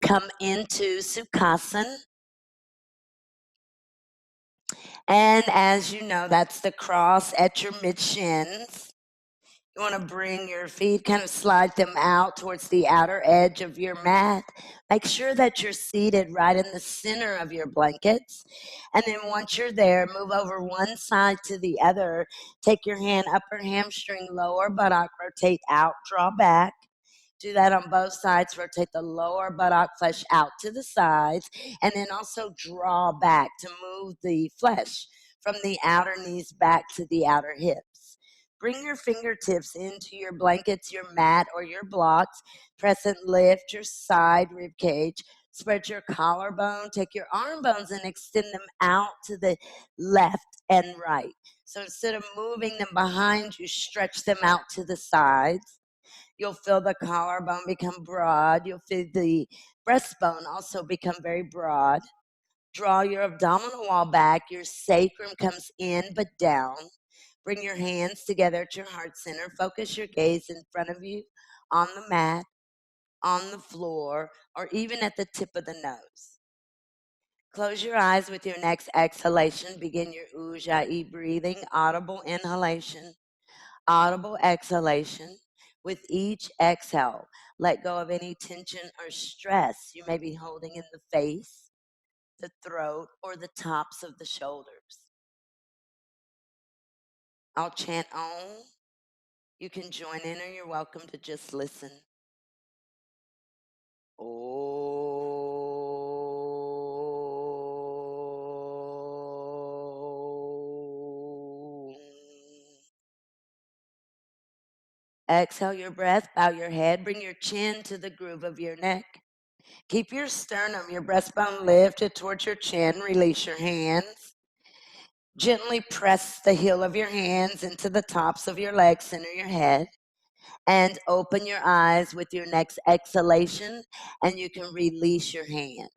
come into Sukhasana. And as you know, that's the cross at your mid-shins. You want to bring your feet, kind of slide them out towards the outer edge of your mat. Make sure that you're seated right in the center of your blankets. And then once you're there, move over one side to the other. Take your hand, upper hamstring, lower buttock, rotate out, draw back. Do that on both sides. Rotate the lower buttock flesh out to the sides, and then also draw back to move the flesh from the outer knees back to the outer hips. Bring your fingertips into your blankets, your mat, or your blocks. Press and lift your side rib cage. Spread your collarbone. Take your arm bones and extend them out to the left and right. So instead of moving them behind you, stretch them out to the sides. You'll feel the collarbone become broad. You'll feel the breastbone also become very broad. Draw your abdominal wall back. Your sacrum comes in but down. Bring your hands together at your heart center. Focus your gaze in front of you on the mat, on the floor, or even at the tip of the nose. Close your eyes with your next exhalation. Begin your Ujjayi breathing, audible inhalation, audible exhalation. With each exhale, let go of any tension or stress you may be holding in the face, the throat, or the tops of the shoulders. I'll chant Om. You can join in, or you're welcome to just listen. Exhale your breath, bow your head, bring your chin to the groove of your neck. Keep your sternum, your breastbone lifted towards your chin. Release your hands. Gently press the heel of your hands into the tops of your legs, center your head, and open your eyes with your next exhalation, and you can release your hands.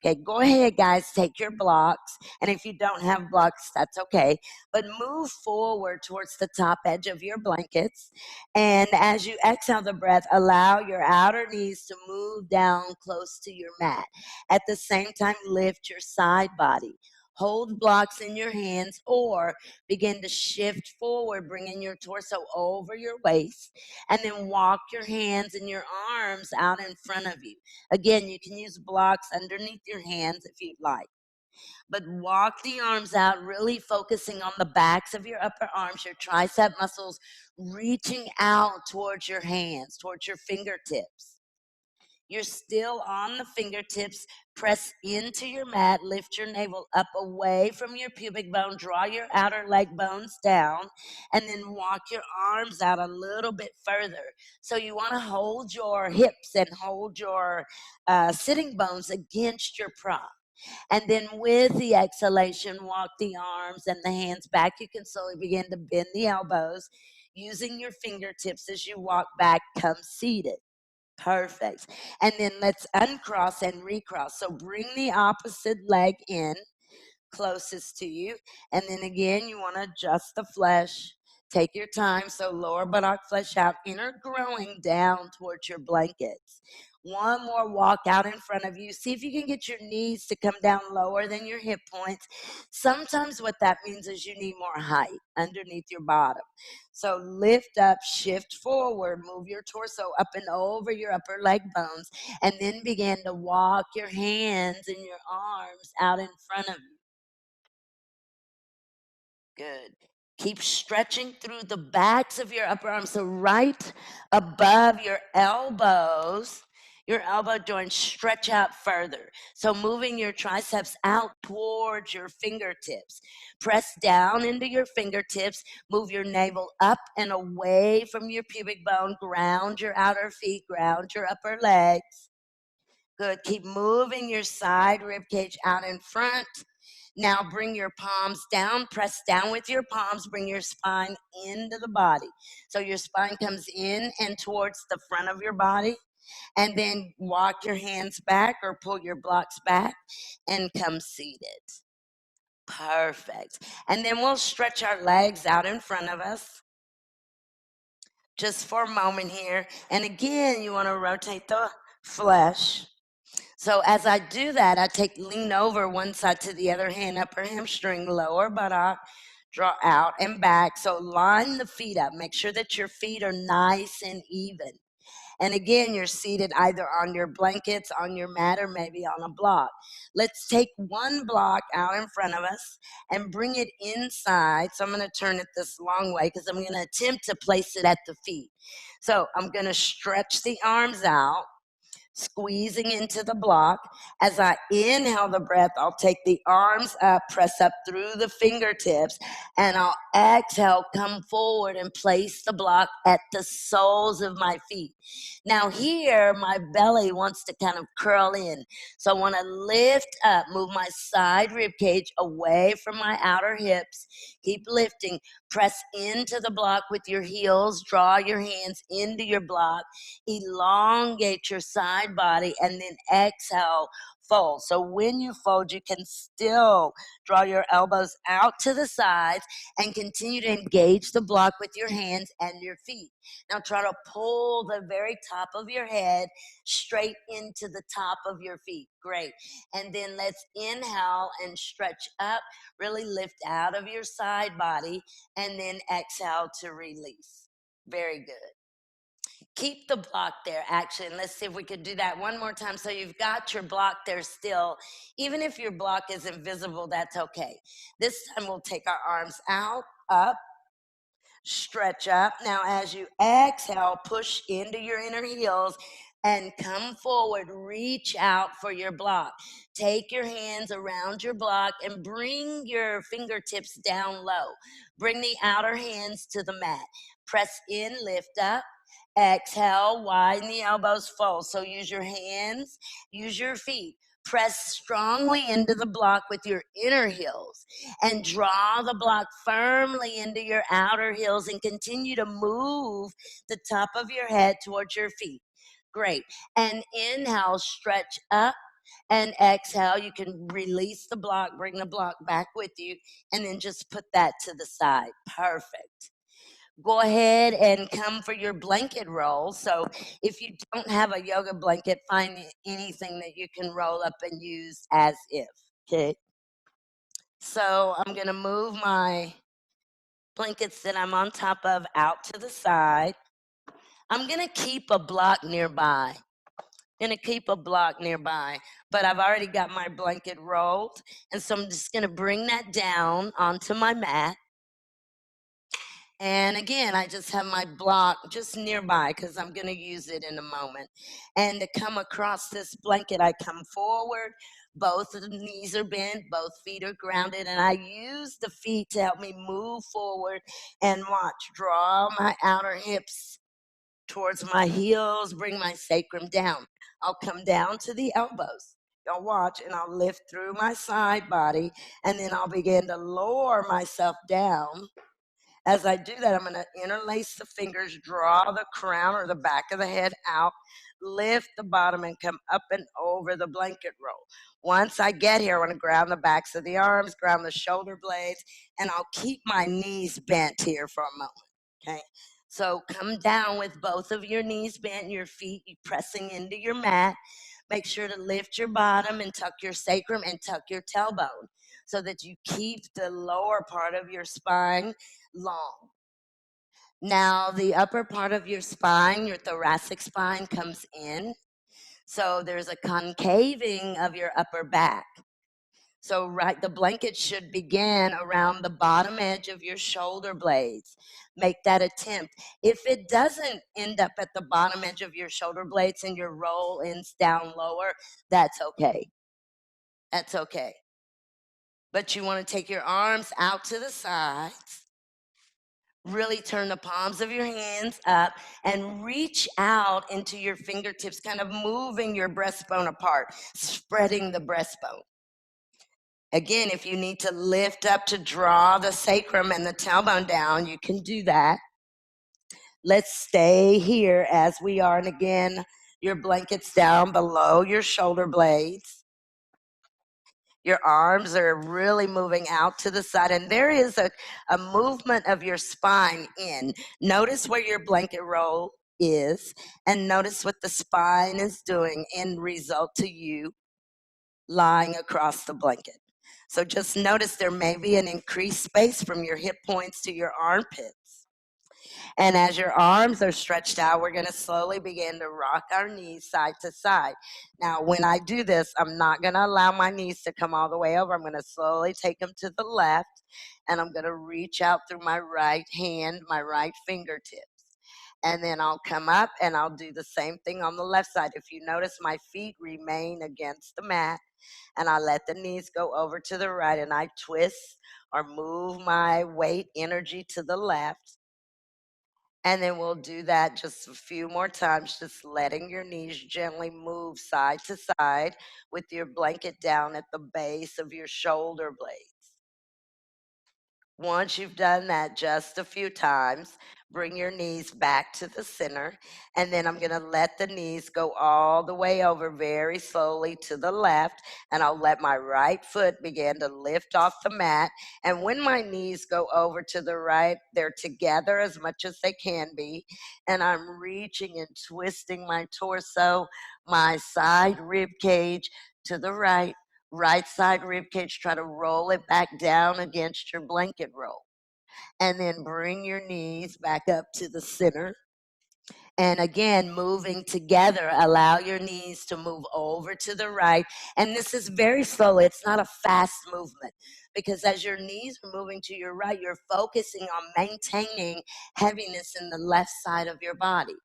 Okay, go ahead, guys, take your blocks, and if you don't have blocks, that's okay, but move forward towards the top edge of your blankets, and as you exhale the breath, allow your outer knees to move down close to your mat. At the same time, lift your side body. Hold blocks in your hands or begin to shift forward, bringing your torso over your waist, and then walk your hands and your arms out in front of you. Again, you can use blocks underneath your hands if you'd like. But walk the arms out, really focusing on the backs of your upper arms, your tricep muscles reaching out towards your hands, towards your fingertips. You're still on the fingertips. Press into your mat. Lift your navel up away from your pubic bone. Draw your outer leg bones down. And then walk your arms out a little bit further. So you want to hold your hips and hold your sitting bones against your prop. And then with the exhalation, walk the arms and the hands back. You can slowly begin to bend the elbows. Using your fingertips as you walk back, come seated. Perfect. And then let's uncross and recross. So bring the opposite leg in closest to you. And then again, you want to adjust the flesh. Take your time. So lower buttock flesh out, inner growing down towards your blankets. One more walk out in front of you. See if you can get your knees to come down lower than your hip points. Sometimes what that means is you need more height underneath your bottom. So lift up, shift forward, move your torso up and over your upper leg bones, and then begin to walk your hands and your arms out in front of you. Good. Keep stretching through the backs of your upper arms. So right above your elbows, your elbow joints stretch out further. So moving your triceps out towards your fingertips. Press down into your fingertips. Move your navel up and away from your pubic bone. Ground your outer feet. Ground your upper legs. Good. Keep moving your side rib cage out in front. Now bring your palms down, press down with your palms, bring your spine into the body. So your spine comes in and towards the front of your body, and then walk your hands back or pull your blocks back and come seated. Perfect. And then we'll stretch our legs out in front of us just for a moment here. And again, you want to rotate the flesh. So as I do that, I lean over one side to the other hand, upper hamstring, lower buttock, draw out and back. So line the feet up. Make sure that your feet are nice and even. And again, you're seated either on your blankets, on your mat, or maybe on a block. Let's take one block out in front of us and bring it inside. So I'm going to turn it this long way because I'm going to attempt to place it at the feet. So I'm going to stretch the arms out, squeezing into the block. As I inhale the breath, I'll take the arms up, press up through the fingertips, and I'll exhale, come forward and place the block at the soles of my feet. Now here, my belly wants to kind of curl in. So I want to lift up, move my side rib cage away from my outer hips. Keep lifting. Press into the block with your heels. Draw your hands into your block. Elongate your side body and then exhale, fold. So when you fold, you can still draw your elbows out to the sides and continue to engage the block with your hands and your feet. Now try to pull the very top of your head straight into the top of your feet. Great. And then let's inhale and stretch up, really lift out of your side body, and then exhale to release. Very good. Keep the block there, actually, and let's see if we could do that one more time. So you've got your block there still. Even if your block isn't visible, that's okay. This time we'll take our arms out, up, stretch up. Now as you exhale, push into your inner heels and come forward. Reach out for your block. Take your hands around your block and bring your fingertips down low. Bring the outer hands to the mat. Press in, lift up. Exhale, widen the elbows, fold. So use your hands, use your feet. Press strongly into the block with your inner heels and draw the block firmly into your outer heels and continue to move the top of your head towards your feet. Great. And inhale, stretch up, and exhale. You can release the block, bring the block back with you, and then just put that to the side. Perfect. Go ahead and come for your blanket roll. So if you don't have a yoga blanket, find anything that you can roll up and use as if. Okay. So I'm going to move my blankets that I'm on top of out to the side. I'm going to keep a block nearby. Going to keep a block nearby, but I've already got my blanket rolled. And so I'm just going to bring that down onto my mat. And again, I just have my block just nearby because I'm going to use it in a moment. And to come across this blanket, I come forward. Both of the knees are bent, both feet are grounded, and I use the feet to help me move forward and watch. Draw my outer hips towards my heels, bring my sacrum down. I'll come down to the elbows. Y'all watch, and I'll lift through my side body, and then I'll begin to lower myself down. As I do that, I'm going to interlace the fingers, draw the crown or the back of the head out, lift the bottom, and come up and over the blanket roll. Once I get here, I want to ground the backs of the arms, ground the shoulder blades, and I'll keep my knees bent here for a moment. Okay. So come down with both of your knees bent, your feet pressing into your mat. Make sure to lift your bottom and tuck your sacrum and tuck your tailbone so that you keep the lower part of your spine long. Now, the upper part of your spine, your thoracic spine, comes in. So there's a concaving of your upper back. So the blanket should begin around the bottom edge of your shoulder blades. Make that attempt. If it doesn't end up at the bottom edge of your shoulder blades and your roll ends down lower, that's okay. That's okay. But you want to take your arms out to the sides. Really turn the palms of your hands up and reach out into your fingertips, kind of moving your breastbone apart, spreading the breastbone. Again, if you need to lift up to draw the sacrum and the tailbone down, you can do that. Let's stay here as we are. And again, your blanket's down below your shoulder blades. Your arms are really moving out to the side, and there is a movement of your spine in. Notice where your blanket roll is, and notice what the spine is doing in result to you lying across the blanket. So just notice there may be an increased space from your hip points to your armpits. And as your arms are stretched out, we're going to slowly begin to rock our knees side to side. Now, when I do this, I'm not going to allow my knees to come all the way over. I'm going to slowly take them to the left, and I'm going to reach out through my right hand, my right fingertips. And then I'll come up and I'll do the same thing on the left side. If you notice, my feet remain against the mat, and I let the knees go over to the right, and I twist or move my weight energy to the left. And then we'll do that just a few more times, just letting your knees gently move side to side with your blanket down at the base of your shoulder blades. Once you've done that just a few times, bring your knees back to the center, and then I'm going to let the knees go all the way over very slowly to the left, and I'll let my right foot begin to lift off the mat. And when my knees go over to the right, they're together as much as they can be, and I'm reaching and twisting my torso, my side rib cage to the right side rib cage, try to roll it back down against your blanket roll. And then bring your knees back up to the center. And again, moving together, allow your knees to move over to the right. And this is very slow, it's not a fast movement. Because as your knees are moving to your right, you're focusing on maintaining heaviness in the left side of your body.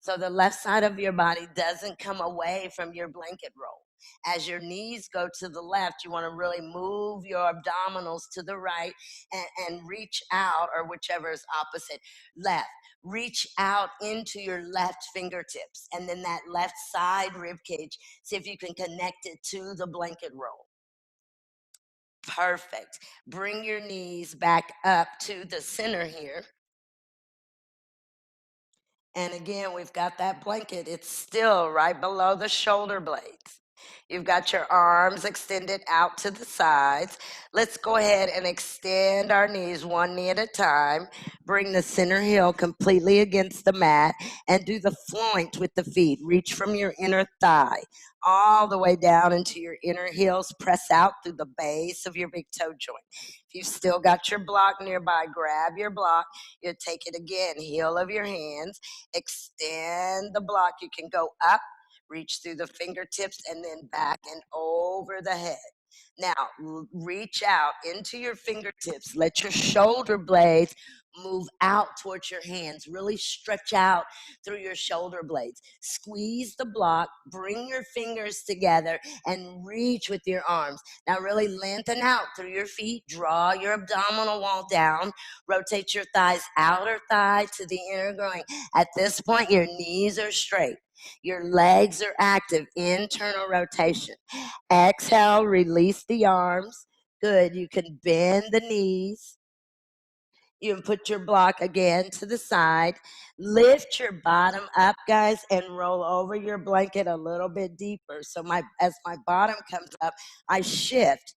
So the left side of your body doesn't come away from your blanket roll. As your knees go to the left, you want to really move your abdominals to the right, and reach out, or whichever is opposite, left. Reach out into your left fingertips, and then that left side rib cage. See if you can connect it to the blanket roll. Perfect. Bring your knees back up to the center here. And again, we've got that blanket. It's still right below the shoulder blades. You've got your arms extended out to the sides. Let's go ahead and extend our knees one knee at a time. Bring the center heel completely against the mat, and do the floint with the feet. Reach from your inner thigh all the way down into your inner heels. Press out through the base of your big toe joint. If you've still got your block nearby, grab your block. You take it again, heel of your hands. Extend the block. You can go up, reach through the fingertips, and then back and over the head. Now, reach out into your fingertips. Let your shoulder blades move out towards your hands. Really stretch out through your shoulder blades. Squeeze the block, bring your fingers together, and reach with your arms. Now, really lengthen out through your feet. Draw your abdominal wall down. Rotate your thighs, outer thigh to the inner groin. At this point, your knees are straight. Your legs are active, internal rotation. Exhale, release the arms. Good. You can bend the knees. You can put your block again to the side. Lift your bottom up, guys, and roll over your blanket a little bit deeper. So as my bottom comes up, I shift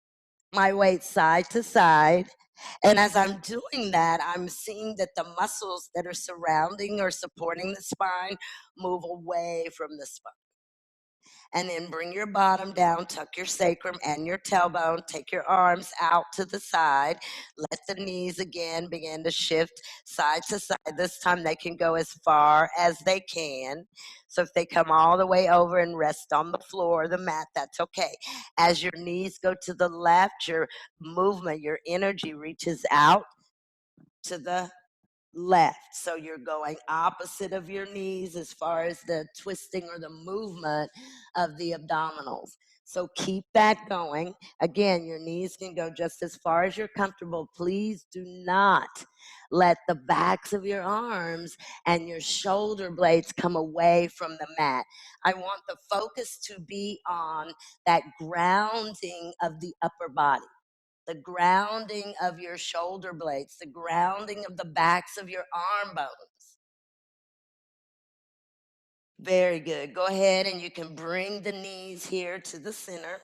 my weight side to side. And as I'm doing that, I'm seeing that the muscles that are surrounding or supporting the spine move away from the spine. And then bring your bottom down, tuck your sacrum and your tailbone, take your arms out to the side. Let the knees again begin to shift side to side. This time they can go as far as they can. So if they come all the way over and rest on the floor or the mat, that's okay. As your knees go to the left, your movement, your energy reaches out to the left. So you're going opposite of your knees as far as the twisting or the movement of the abdominals. So keep that going. Again, your knees can go just as far as you're comfortable. Please do not let the backs of your arms and your shoulder blades come away from the mat. I want the focus to be on that grounding of the upper body, the grounding of your shoulder blades, the grounding of the backs of your arm bones. Very good. Go ahead and you can bring the knees here to the center.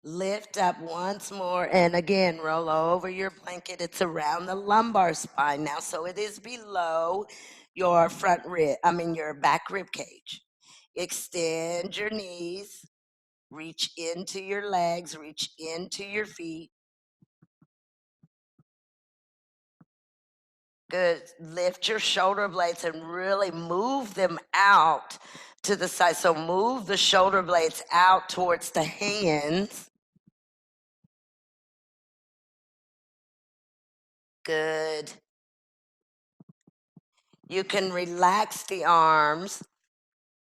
Lift up once more, and again, roll over your blanket. It's around the lumbar spine now, so it is below your your back rib cage. Extend your knees, reach into your legs, reach into your feet. Good. Lift your shoulder blades and really move them out to the side. So move the shoulder blades out towards the hands. Good. You can relax the arms,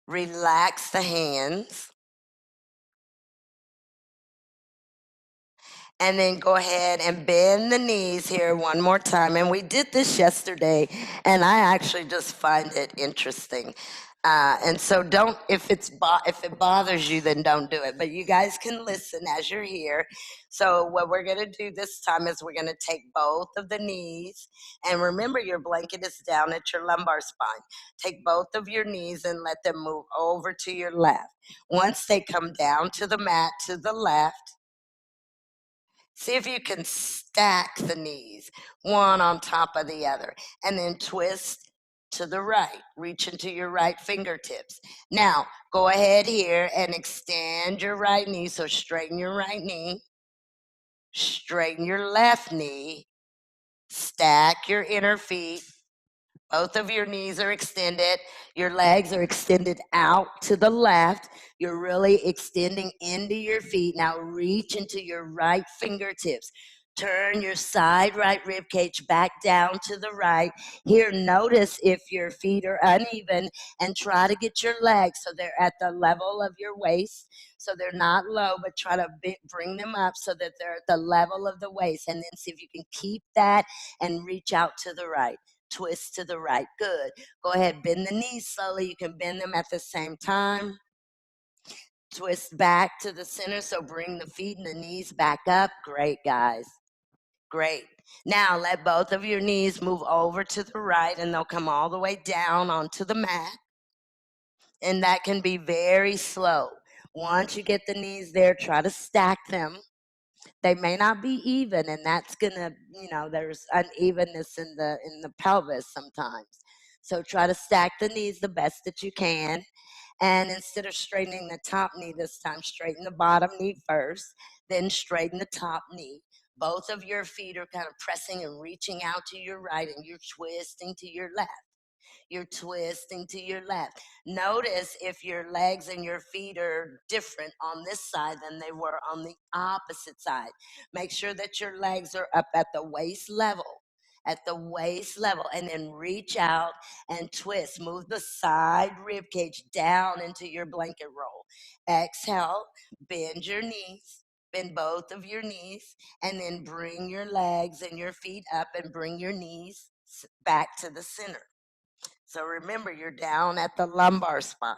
relax the hands. And then go ahead and bend the knees here one more time. And we did this yesterday, and I actually just find it interesting. And so don't, if if it bothers you, then don't do it. But you guys can listen as you're here. So what we're going to do this time is we're going to take both of the knees, and remember your blanket is down at your lumbar spine. Take both of your knees and let them move over to your left. Once they come down to the mat to the left, see if you can stack the knees, one on top of the other, and then twist to the right. Reach into your right fingertips. Now, go ahead here and extend your right knee. So straighten your right knee, straighten your left knee, stack your inner feet. Both of your knees are extended. Your legs are extended out to the left. You're really extending into your feet. Now reach into your right fingertips. Turn your side right rib cage back down to the right. Here, notice if your feet are uneven and try to get your legs so they're at the level of your waist. So they're not low, but try to bring them up so that they're at the level of the waist. And then see if you can keep that and reach out to the right. Twist to the right. Good. Go ahead, bend the knees slowly. You can bend them at the same time. Twist back to the center. So bring the feet and the knees back up. Great, guys. Great. Now let both of your knees move over to the right and they'll come all the way down onto the mat. And that can be very slow. Once you get the knees there, try to stack them. They may not be even, and that's gonna, there's unevenness in the pelvis sometimes. So try to stack the knees the best that you can. And instead of straightening the top knee this time, straighten the bottom knee first, then straighten the top knee. Both of your feet are kind of pressing and reaching out to your right, and you're twisting to your left. You're twisting to your left. Notice if your legs and your feet are different on this side than they were on the opposite side. Make sure that your legs are up at the waist level. At the waist level, and then reach out and twist. Move the side rib cage down into your blanket roll. Exhale, bend your knees, bend both of your knees, and then bring your legs and your feet up and bring your knees back to the center. So remember, you're down at the lumbar spine.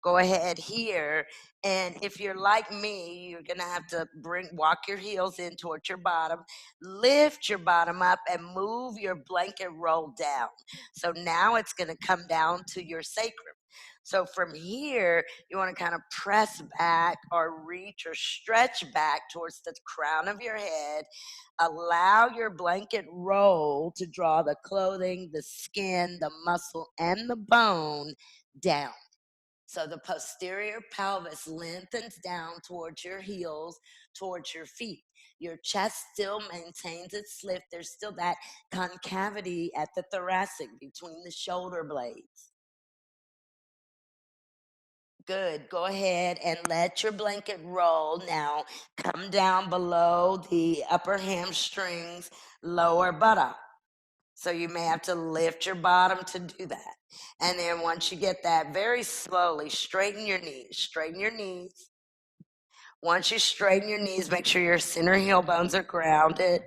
Go ahead here. And if you're like me, you're going to have to walk your heels in towards your bottom, lift your bottom up, and move your blanket roll down. So now it's going to come down to your sacrum. So from here, you want to kind of press back or reach or stretch back towards the crown of your head. Allow your blanket roll to draw the clothing, the skin, the muscle, and the bone down. So the posterior pelvis lengthens down towards your heels, towards your feet. Your chest still maintains its lift. There's still that concavity at the thoracic between the shoulder blades. Good. Go ahead and let your blanket roll. Now come down below the upper hamstrings, lower buttock. So you may have to lift your bottom to do that. And then once you get that, very slowly straighten your knees. Straighten your knees. Once you straighten your knees, make sure your center heel bones are grounded.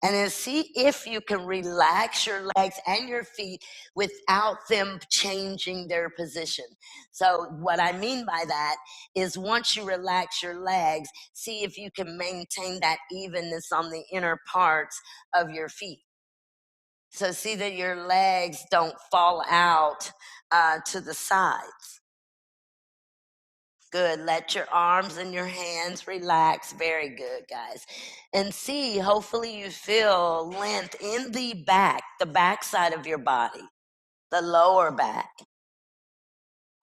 And then see if you can relax your legs and your feet without them changing their position. So, what I mean by that is once you relax your legs, see if you can maintain that evenness on the inner parts of your feet. So, see that your legs don't fall out to the sides. Good. Let your arms and your hands relax. Very good, guys. And see, hopefully you feel length in the back side of your body. the lower back.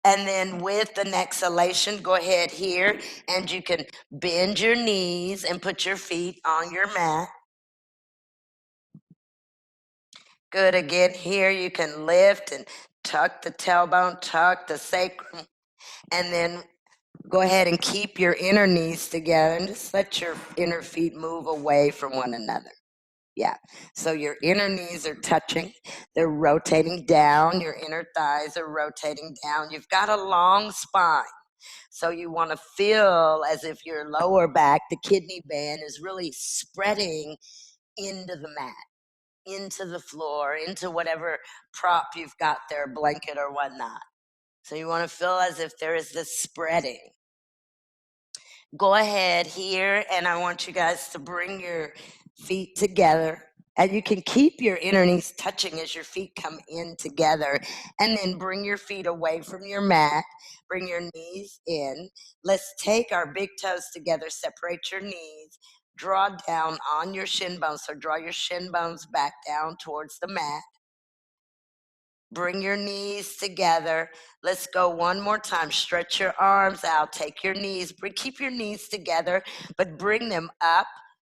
And then with the exhalation, go ahead here and you can bend your knees and put your feet on your mat. Good. Again, here you can lift and tuck the tailbone, tuck the sacrum, and then go ahead and keep your inner knees together and just let your inner feet move away from one another. Yeah. So your inner knees are touching. They're rotating down. Your inner thighs are rotating down. You've got a long spine. So you want to feel as if your lower back, the kidney band, is really spreading into the mat, into the floor, into whatever prop you've got there, blanket or whatnot. So you want to feel as if there is this spreading. Go ahead here, and I want you guys to bring your feet together. And you can keep your inner knees touching as your feet come in together. And then bring your feet away from your mat. Bring your knees in. Let's take our big toes together. Separate your knees. Draw down on your shin bones. So draw your shin bones back down towards the mat. Bring your knees together. Let's go one more time. Stretch your arms out. Take your knees. Keep your knees together, but bring them up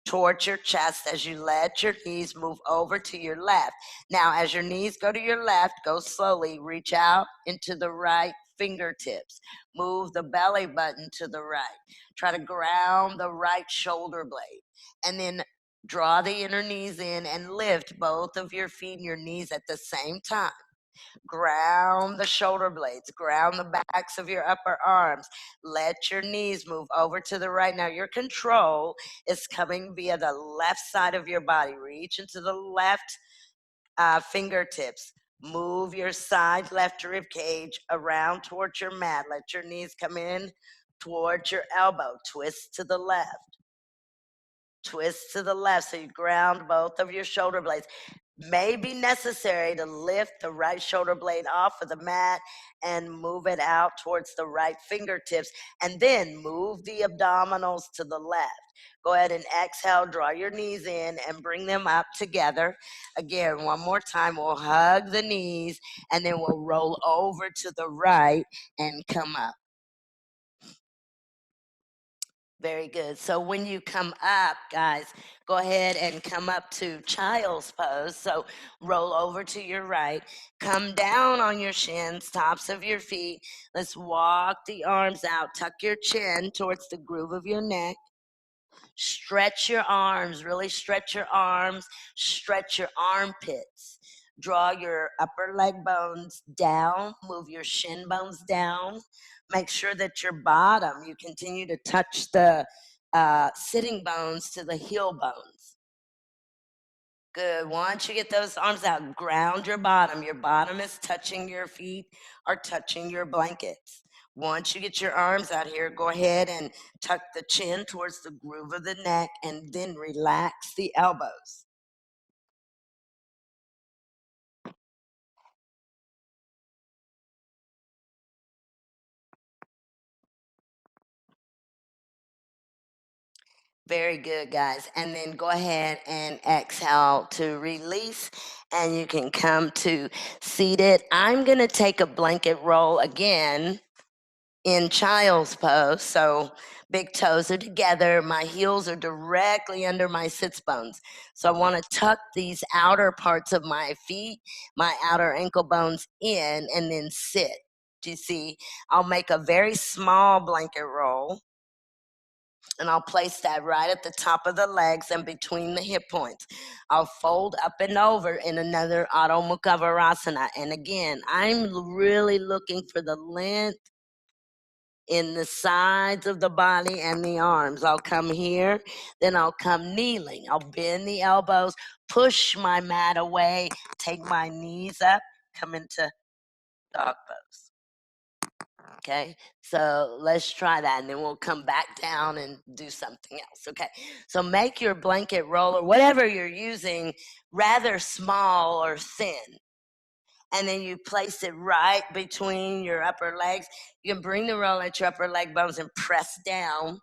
towards your chest as you let your knees move over to your left. Now, as your knees go to your left, go slowly. Reach out into the right fingertips. Move the belly button to the right. Try to ground the right shoulder blade. And then draw the inner knees in and lift both of your feet and your knees at the same time. Ground the shoulder blades, ground the backs of your upper arms. Let your knees move over to the right. Now, your control is coming via the left side of your body. Reach into the left fingertips. Move your side left rib cage around towards your mat. Let your knees come in towards your elbow. Twist to the left. Twist to the left so you ground both of your shoulder blades. May be necessary to lift the right shoulder blade off of the mat and move it out towards the right fingertips, and then move the abdominals to the left. Go ahead and exhale, draw your knees in and bring them up together. Again, one more time, we'll hug the knees and then we'll roll over to the right and come up. Very good. So when you come up, guys, go ahead and come up to child's pose. So roll over to your right, come down on your shins, tops of your feet. Let's walk the arms out, tuck your chin towards the groove of your neck. Stretch your arms, really stretch your arms, stretch your armpits. Draw your upper leg bones down, move your shin bones down. Make sure that your bottom, you continue to touch the sitting bones to the heel bones. Good. Once you get those arms out, ground your bottom. Your bottom is touching your feet or touching your blankets. Once you get your arms out here, go ahead and tuck the chin towards the groove of the neck and then relax the elbows. Very good, guys. And then go ahead and exhale to release, and you can come to seated. I'm going to take a blanket roll again in child's pose. So big toes are together. My heels are directly under my sits bones. So I want to tuck these outer parts of my feet, my outer ankle bones in, and then sit. Do you see? I'll make a very small blanket roll. And I'll place that right at the top of the legs and between the hip points. I'll fold up and over in another Adho Mukha Virasana. And again, I'm really looking for the length in the sides of the body and the arms. I'll come here, then I'll come kneeling. I'll bend the elbows, push my mat away, take my knees up, come into dog pose. Okay, so let's try that, and then we'll come back down and do something else. Okay, so make your blanket roll or whatever you're using rather small or thin. And then you place it right between your upper legs. You can bring the roll at your upper leg bones and press down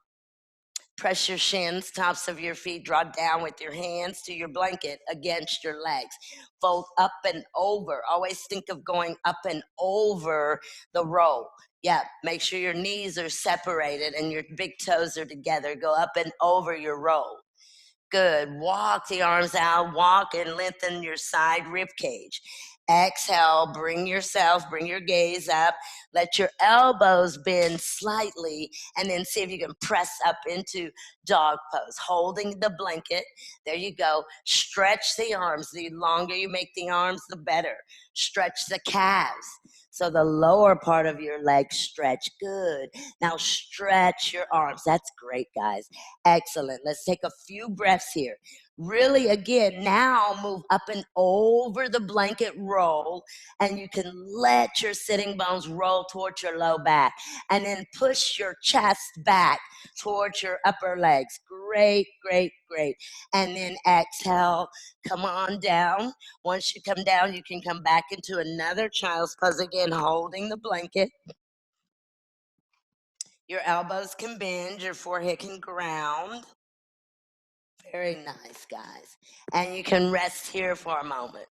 Press your shins, tops of your feet, draw down with your hands to your blanket against your legs. Fold up and over. Always think of going up and over the roll. Yeah, make sure your knees are separated and your big toes are together. Go up and over your roll. Good. Walk the arms out. Walk and lengthen your side rib cage. Exhale, bring your gaze up. Let your elbows bend slightly, and then see if you can press up into dog pose, holding the blanket. There you go. Stretch the arms. The longer you make the arms, the better. Stretch the calves. So the lower part of your legs stretch. Good. Now stretch your arms. That's great, guys. Excellent. Let's take a few breaths here. Really, again, now move up and over the blanket roll, and you can let your sitting bones roll towards your low back, and then push your chest back towards your upper legs. Great, great, great. And then exhale, come on down. Once you come down, you can come back into another child's pose again, holding the blanket. Your elbows can bend, your forehead can ground. Very nice, guys. And you can rest here for a moment.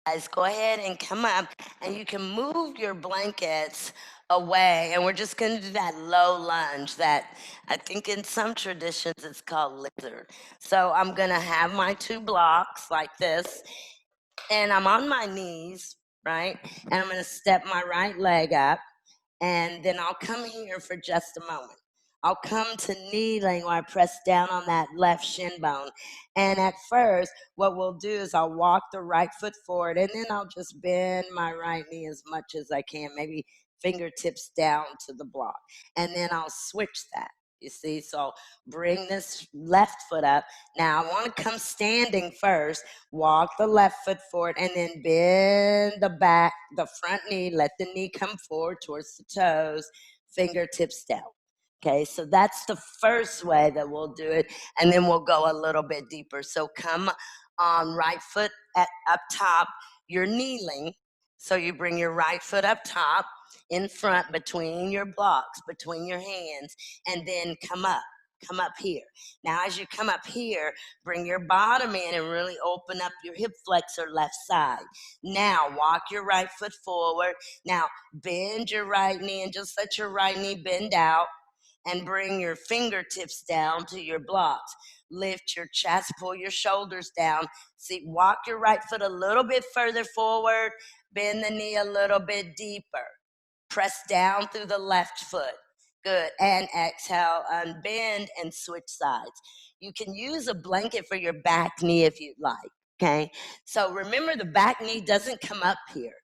Guys, go ahead and come up, and you can move your blankets away. And we're just going to do that low lunge that I think in some traditions it's called lizard. So I'm going to have my two blocks like this, and I'm on my knees, right? And I'm going to step my right leg up, and then I'll come here for just a moment. I'll come to kneeling where I press down on that left shin bone. And at first, what we'll do is I'll walk the right foot forward, and then I'll just bend my right knee as much as I can, maybe fingertips down to the block. And then I'll switch that. You see, so bring this left foot up. Now I want to come standing first, walk the left foot forward, and then bend the front knee, let the knee come forward towards the toes, fingertips down. Okay, so that's the first way that we'll do it, and then we'll go a little bit deeper. So come on, right foot up top, you're kneeling, so you bring your right foot up top, in front, between your blocks, between your hands, and then come up here. Now, as you come up here, bring your bottom in and really open up your hip flexor left side. Now, walk your right foot forward. Now, bend your right knee and just let your right knee bend out, and bring your fingertips down to your blocks. Lift your chest, pull your shoulders down. See, walk your right foot a little bit further forward, bend the knee a little bit deeper. Press down through the left foot. Good. And exhale, unbend and switch sides. You can use a blanket for your back knee if you'd like. Okay. So remember, the back knee doesn't come up here.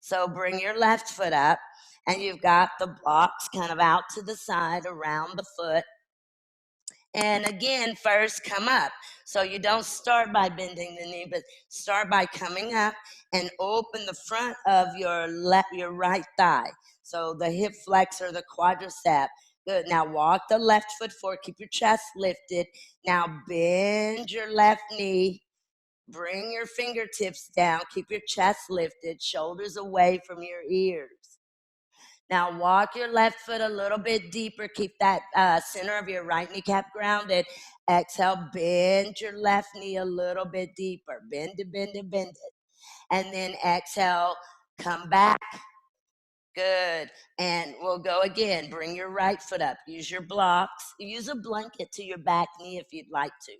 So bring your left foot up, and you've got the blocks kind of out to the side around the foot. And again, first come up. So you don't start by bending the knee, but start by coming up and open the front of your right thigh. So the hip flexor, the quadricep. Good. Now walk the left foot forward. Keep your chest lifted. Now bend your left knee. Bring your fingertips down. Keep your chest lifted. Shoulders away from your ears. Now walk your left foot a little bit deeper. Keep that center of your right kneecap grounded. Exhale, bend your left knee a little bit deeper. Bend it, bend it, bend it. And then exhale, come back. Good. And we'll go again. Bring your right foot up. Use your blocks. Use a blanket to your back knee if you'd like to.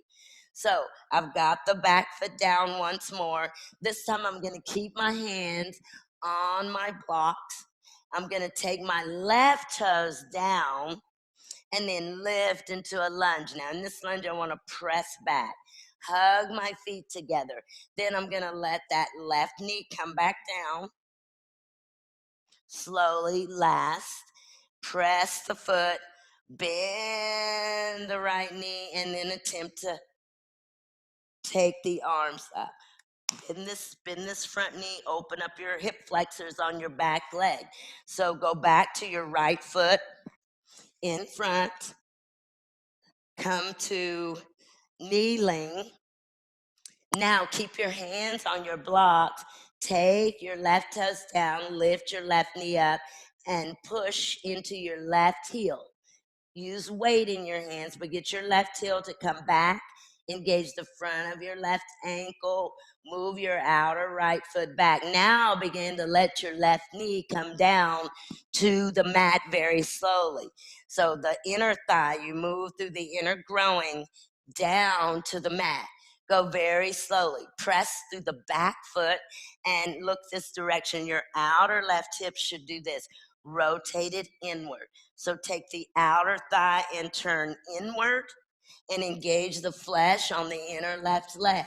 So I've got the back foot down once more. This time I'm going to keep my hands on my blocks. I'm going to take my left toes down and then lift into a lunge. Now, in this lunge, I want to press back, hug my feet together. Then I'm going to let that left knee come back down. Slowly, last, press the foot, bend the right knee, and then attempt to take the arms up. Bend this front knee, open up your hip flexors on your back leg. So go back to your right foot in front, come to kneeling. Now keep your hands on your blocks. Take your left toes down, lift your left knee up, and push into your left heel. Use weight in your hands, but get your left heel to come back. Engage the front of your left ankle. Move your outer right foot back. Now begin to let your left knee come down to the mat very slowly. So the inner thigh, you move through the inner groin down to the mat. Go very slowly. Press through the back foot and look this direction. Your outer left hip should do this. Rotate it inward. So take the outer thigh and turn inward and engage the flesh on the inner left leg.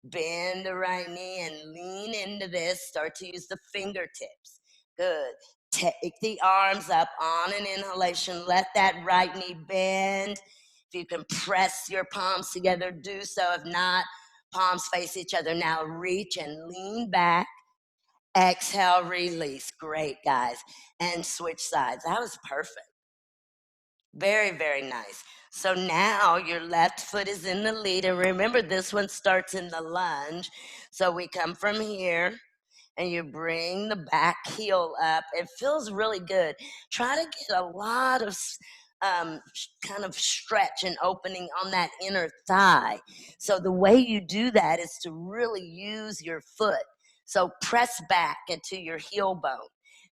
Bend the right knee and lean into this. Start to use the fingertips. Good. Take the arms up on an inhalation. Let that right knee bend. If you can press your palms together, do so. If not, palms face each other. Now reach and lean back. Exhale, release. Great, guys. And switch sides. That was perfect. Very, very nice. So now your left foot is in the lead. And remember, this one starts in the lunge. So we come from here and you bring the back heel up. It feels really good. Try to get a lot of kind of stretch and opening on that inner thigh. So the way you do that is to really use your foot. So press back into your heel bone.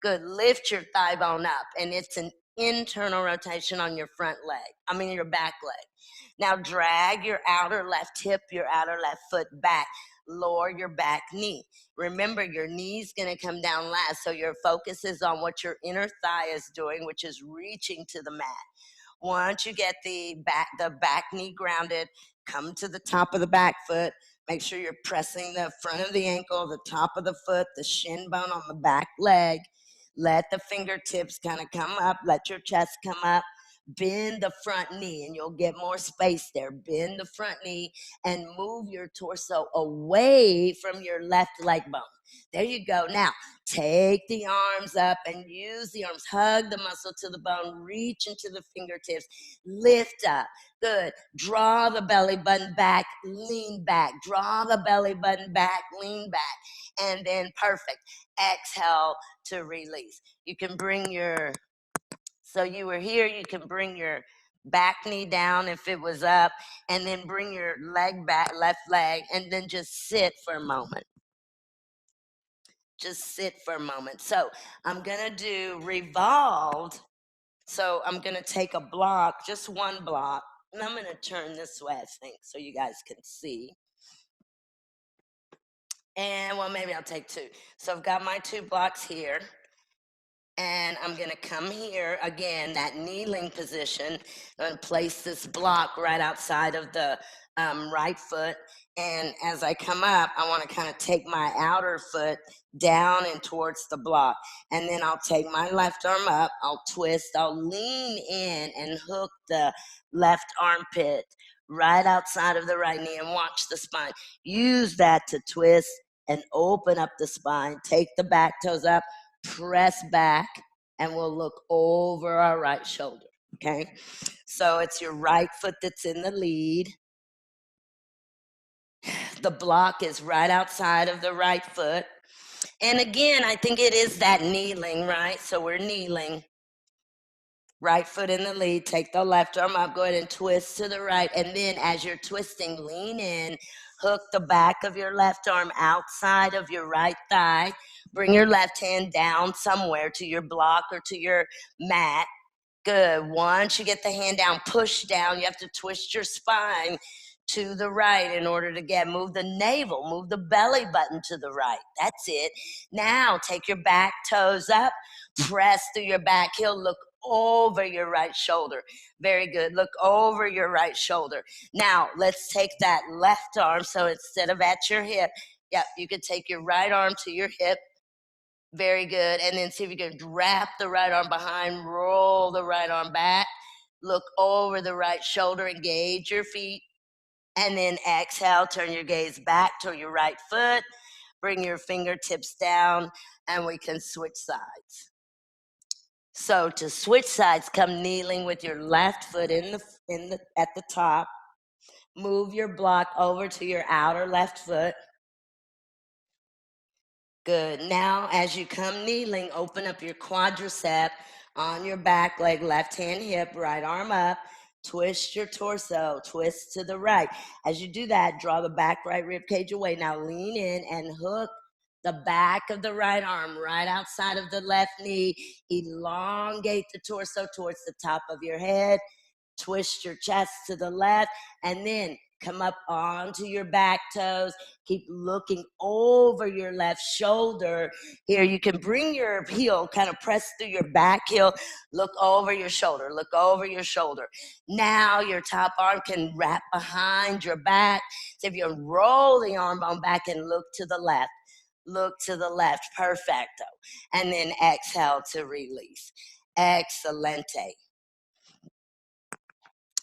Good. Lift your thigh bone up, and it's an internal rotation on your your back leg. Now drag your outer left hip, your outer left foot back. Lower your back knee. Remember, your knee's going to come down last, so your focus is on what your inner thigh is doing, which is reaching to the mat. Once you get the back knee grounded, come to the top of the back foot. Make sure you're pressing the front of the ankle, the top of the foot, the shin bone on the back leg. Let the fingertips kind of come up. Let your chest come up. Bend the front knee and you'll get more space there. Bend the front knee and move your torso away from your left leg bone. There you go. Now, take the arms up and use the arms. Hug the muscle to the bone. Reach into the fingertips. Lift up. Good. Draw the belly button back. Lean back. Draw the belly button back. Lean back. And then perfect. Exhale to release. You can bring your, so you were here, you can bring your back knee down if it was up, and then bring your leg back, left leg, and then just sit for a moment. Just sit for a moment. So I'm going to do revolved. So I'm going to take a block, just one block, and I'm going to turn this way, I think, so you guys can see. And well, maybe I'll take two. So I've got my 2 blocks here. And I'm going to come here again, that kneeling position. I'm going to place this block right outside of the right foot. And as I come up, I want to kind of take my outer foot down and towards the block. And then I'll take my left arm up, I'll twist, I'll lean in and hook the left armpit right outside of the right knee and watch the spine. Use that to twist and open up the spine. Take the back toes up, press back, and we'll look over our right shoulder. Okay, so it's your right foot that's in the lead. The block is right outside of the right foot. And again, I think it is that kneeling, right? So we're kneeling. Right foot in the lead. Take the left arm up. Go ahead and twist to the right. And then as you're twisting, lean in. Hook the back of your left arm outside of your right thigh. Bring your left hand down somewhere to your block or to your mat. Good. Once you get the hand down, push down. You have to twist your spine to the right in order to move the navel, move the belly button to the right. That's it. Now take your back toes up, press through your back heel, look over your right shoulder. Very good. Look over your right shoulder. Now let's take that left arm. So instead of at your hip, you could take your right arm to your hip. Very good. And then see if you can wrap the right arm behind, roll the right arm back, look over the right shoulder, engage your feet. And then exhale, turn your gaze back to your right foot, bring your fingertips down, and we can switch sides. So to switch sides, come kneeling with your left foot at the top. Move your block over to your outer left foot. Good. Now, as you come kneeling, open up your quadricep on your back leg, left hand hip, right arm up. Twist your torso, twist to the right. As you do that, draw the back right rib cage away. Now lean in and hook the back of the right arm right outside of the left knee. Elongate the torso towards the top of your head. Twist your chest to the left, and then come up onto your back toes. Keep looking over your left shoulder. Here, you can bring your heel, kind of press through your back heel. Look over your shoulder. Look over your shoulder. Now your top arm can wrap behind your back. So if you roll the arm bone back and look to the left. Look to the left. Perfecto. And then exhale to release. Excelente.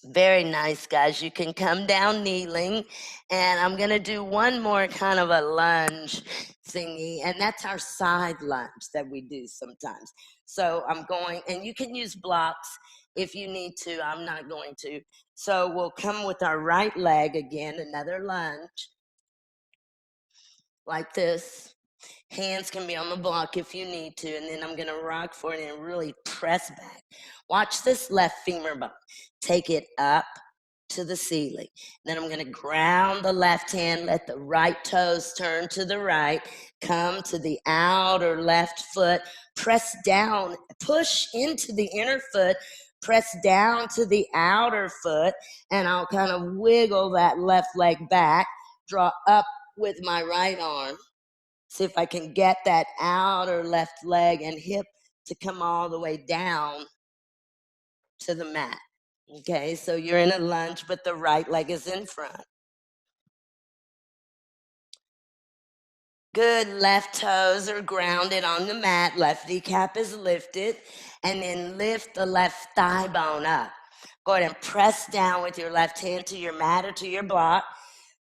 Very nice, guys. You can come down kneeling, and I'm going to do one more kind of a lunge thingy, and that's our side lunge that we do sometimes. So I'm going, and you can use blocks if you need to. I'm not going to. So we'll come with our right leg again, another lunge, like this. Hands can be on the block if you need to, and then I'm going to rock forward and really press back. Watch this left femur bone. Take it up to the ceiling. Then I'm going to ground the left hand, let the right toes turn to the right, come to the outer left foot, press down, push into the inner foot, press down to the outer foot, and I'll kind of wiggle that left leg back, draw up with my right arm. See if I can get that outer left leg and hip to come all the way down to the mat. Okay, so you're in a lunge, but the right leg is in front. Good. Left toes are grounded on the mat. Left kneecap is lifted. And then lift the left thigh bone up. Go ahead and press down with your left hand to your mat or to your block.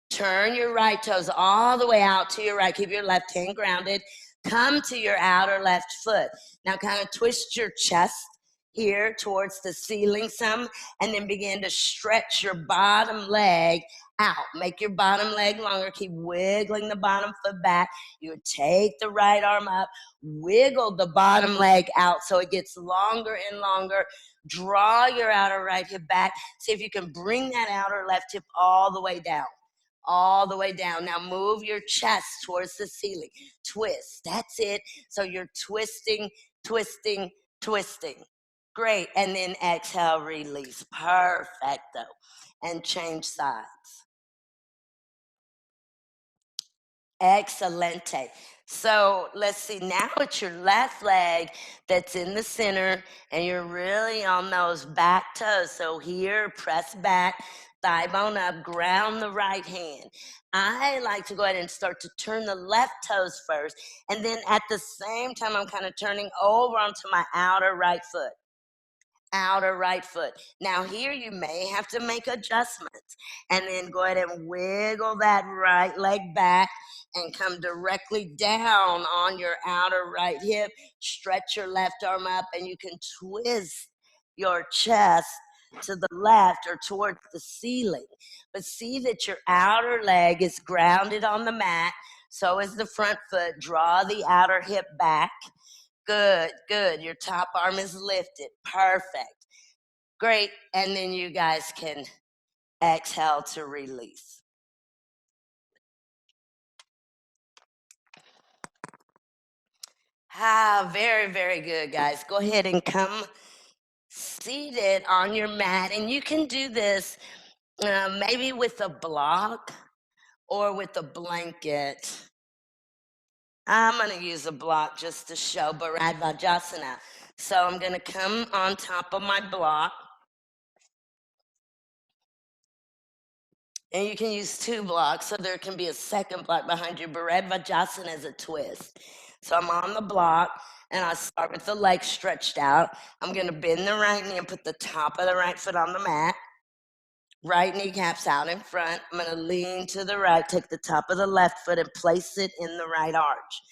Turn your right toes all the way out to your right. Keep your left hand grounded. Come to your outer left foot. Now kind of twist your chest here towards the ceiling some, and then begin to stretch your bottom leg out. Make your bottom leg longer. Keep wiggling the bottom foot back. You would take the right arm up, wiggle the bottom leg out so it gets longer and longer. Draw your outer right hip back. See if you can bring that outer left hip all the way down. All the way down. Now move your chest towards the ceiling. Twist. That's it. So you're twisting, twisting, twisting. Great. And then exhale, release. Perfecto. And change sides. Excelente. So let's see, now it's your left leg that's in the center, and you're really on those back toes. So here, press back, thigh bone up, ground the right hand. I like to go ahead and start to turn the left toes first, and then at the same time, I'm kind of turning over onto my outer right foot. Outer right foot. Now here you may have to make adjustments, and then go ahead and wiggle that right leg back and come directly down on your outer right hip. Stretch your left arm up, and you can twist your chest to the left or towards the ceiling. But see that your outer leg is grounded on the mat. So is the front foot. Draw the outer hip back. Good, good. Your top arm is lifted. Perfect. Great. And then you guys can exhale to release. Very, very good, guys. Go ahead and come seated on your mat. And you can do this maybe with a block or with a blanket. I'm going to use a block just to show Bharadvajasana. So I'm going to come on top of my block. And you can use two blocks, so there can be a second block behind you. Bharadvajasana as a twist. So I'm on the block, and I start with the legs stretched out. I'm going to bend the right knee and put the top of the right foot on the mat. Right kneecap's out in front. I'm going to lean to the right, take the top of the left foot and place it in the right arch.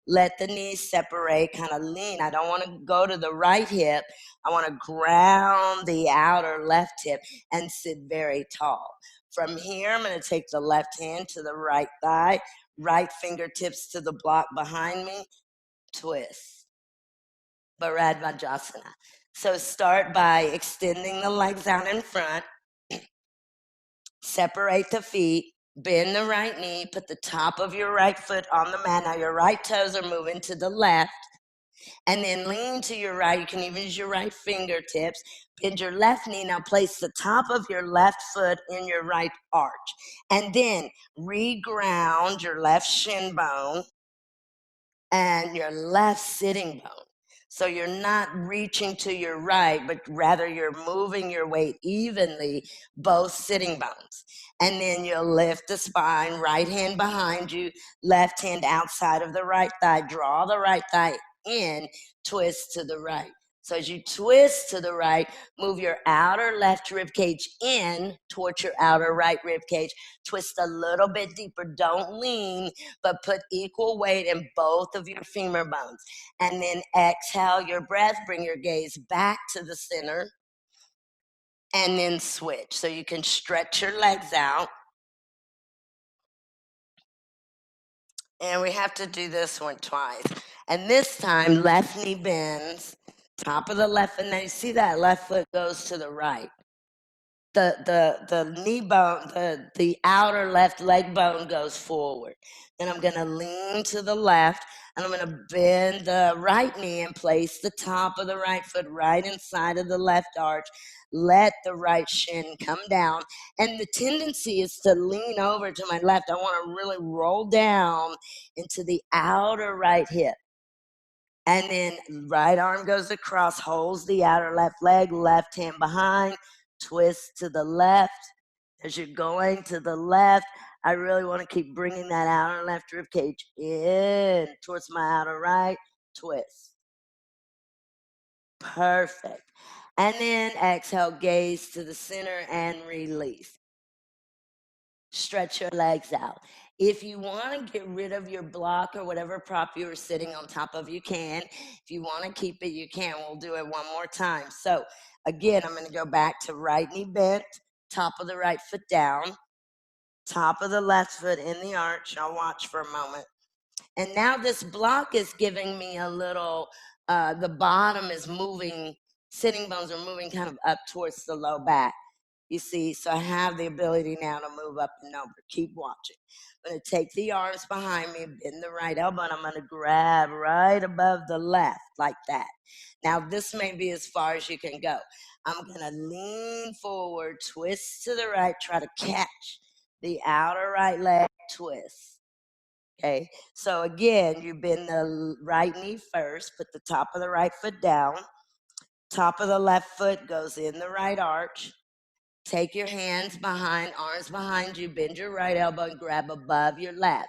Let the knees separate, kind of lean. I don't want to go to the right hip. I want to ground the outer left hip and sit very tall. From here, I'm going to take the left hand to the right thigh, right fingertips to the block behind me, twist. Bharadvajasana. So start by extending the legs out in front, separate the feet, bend the right knee, put the top of your right foot on the mat. Now your right toes are moving to the left, and then lean to your right. You can even use your right fingertips. Bend your left knee. Now place the top of your left foot in your right arch, and then reground your left shin bone and your left sitting bone. So you're not reaching to your right, but rather you're moving your weight evenly, both sitting bones. And then you'll lift the spine, right hand behind you, left hand outside of the right thigh. Draw the right thigh in, twist to the right. So as you twist to the right, move your outer left rib cage in towards your outer right rib cage. Twist a little bit deeper. Don't lean, but put equal weight in both of your femur bones. And then exhale your breath. Bring your gaze back to the center. And then switch. So you can stretch your legs out. And we have to do this one twice. And this time, left knee bends, top of the left foot. Now you see that left foot goes to the right. The knee bone, the outer left leg bone goes forward. Then I'm going to lean to the left, and I'm going to bend the right knee and place the top of the right foot right inside of the left arch. Let the right shin come down. And the tendency is to lean over to my left. I want to really roll down into the outer right hip. And then right arm goes across, holds the outer left leg, left hand behind, twist to the left. As you're going to the left, I really want to keep bringing that outer left rib cage in towards my outer right, twist. Perfect. And then exhale, gaze to the center and release. Stretch your legs out. If you want to get rid of your block or whatever prop you were sitting on top of, you can. If you want to keep it, you can. We'll do it one more time. So again, I'm going to go back to right knee bent, top of the right foot down, top of the left foot in the arch. I'll watch for a moment. And now this block is giving me a little, the bottom is moving, sitting bones are moving kind of up towards the low back. You see, so I have the ability now to move up and over. Keep watching. I'm going to take the arms behind me, bend the right elbow, and I'm going to grab right above the left, like that. Now, this may be as far as you can go. I'm going to lean forward, twist to the right, try to catch the outer right leg, twist. Okay, so again, you bend the right knee first, put the top of the right foot down, top of the left foot goes in the right arch. Take your hands behind, arms behind you, bend your right elbow and grab above your left.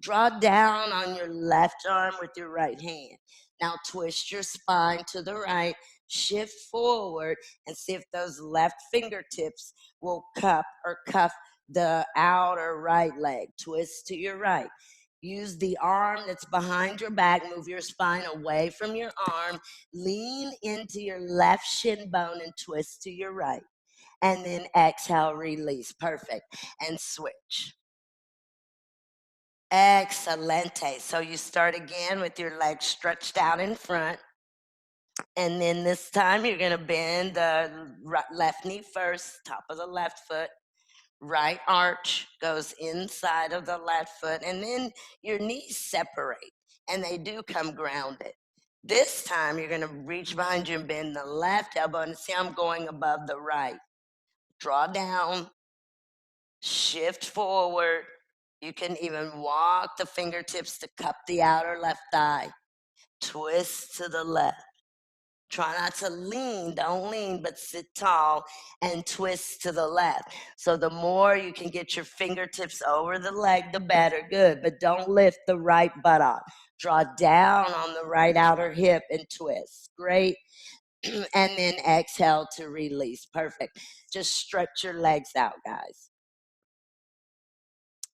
Draw down on your left arm with your right hand. Now twist your spine to the right, shift forward, and see if those left fingertips will cup or cuff the outer right leg. Twist to your right. Use the arm that's behind your back. Move your spine away from your arm. Lean into your left shin bone and twist to your right. And then exhale, release. Perfect. And switch. Excelente. So you start again with your legs stretched out in front. And then this time you're going to bend the left knee first, top of the left foot. Right arch goes inside of the left foot. And then your knees separate and they do come grounded. This time you're going to reach behind you and bend the left elbow. And see, I'm going above the right. Draw down. Shift forward. You can even walk the fingertips to cup the outer left thigh. Twist to the left. Try not to lean, don't lean, but sit tall and twist to the left. So the more you can get your fingertips over the leg, the better. Good, but don't lift the right buttock. Draw down on the right outer hip and twist. Great. And then exhale to release. Perfect. Just stretch your legs out, guys.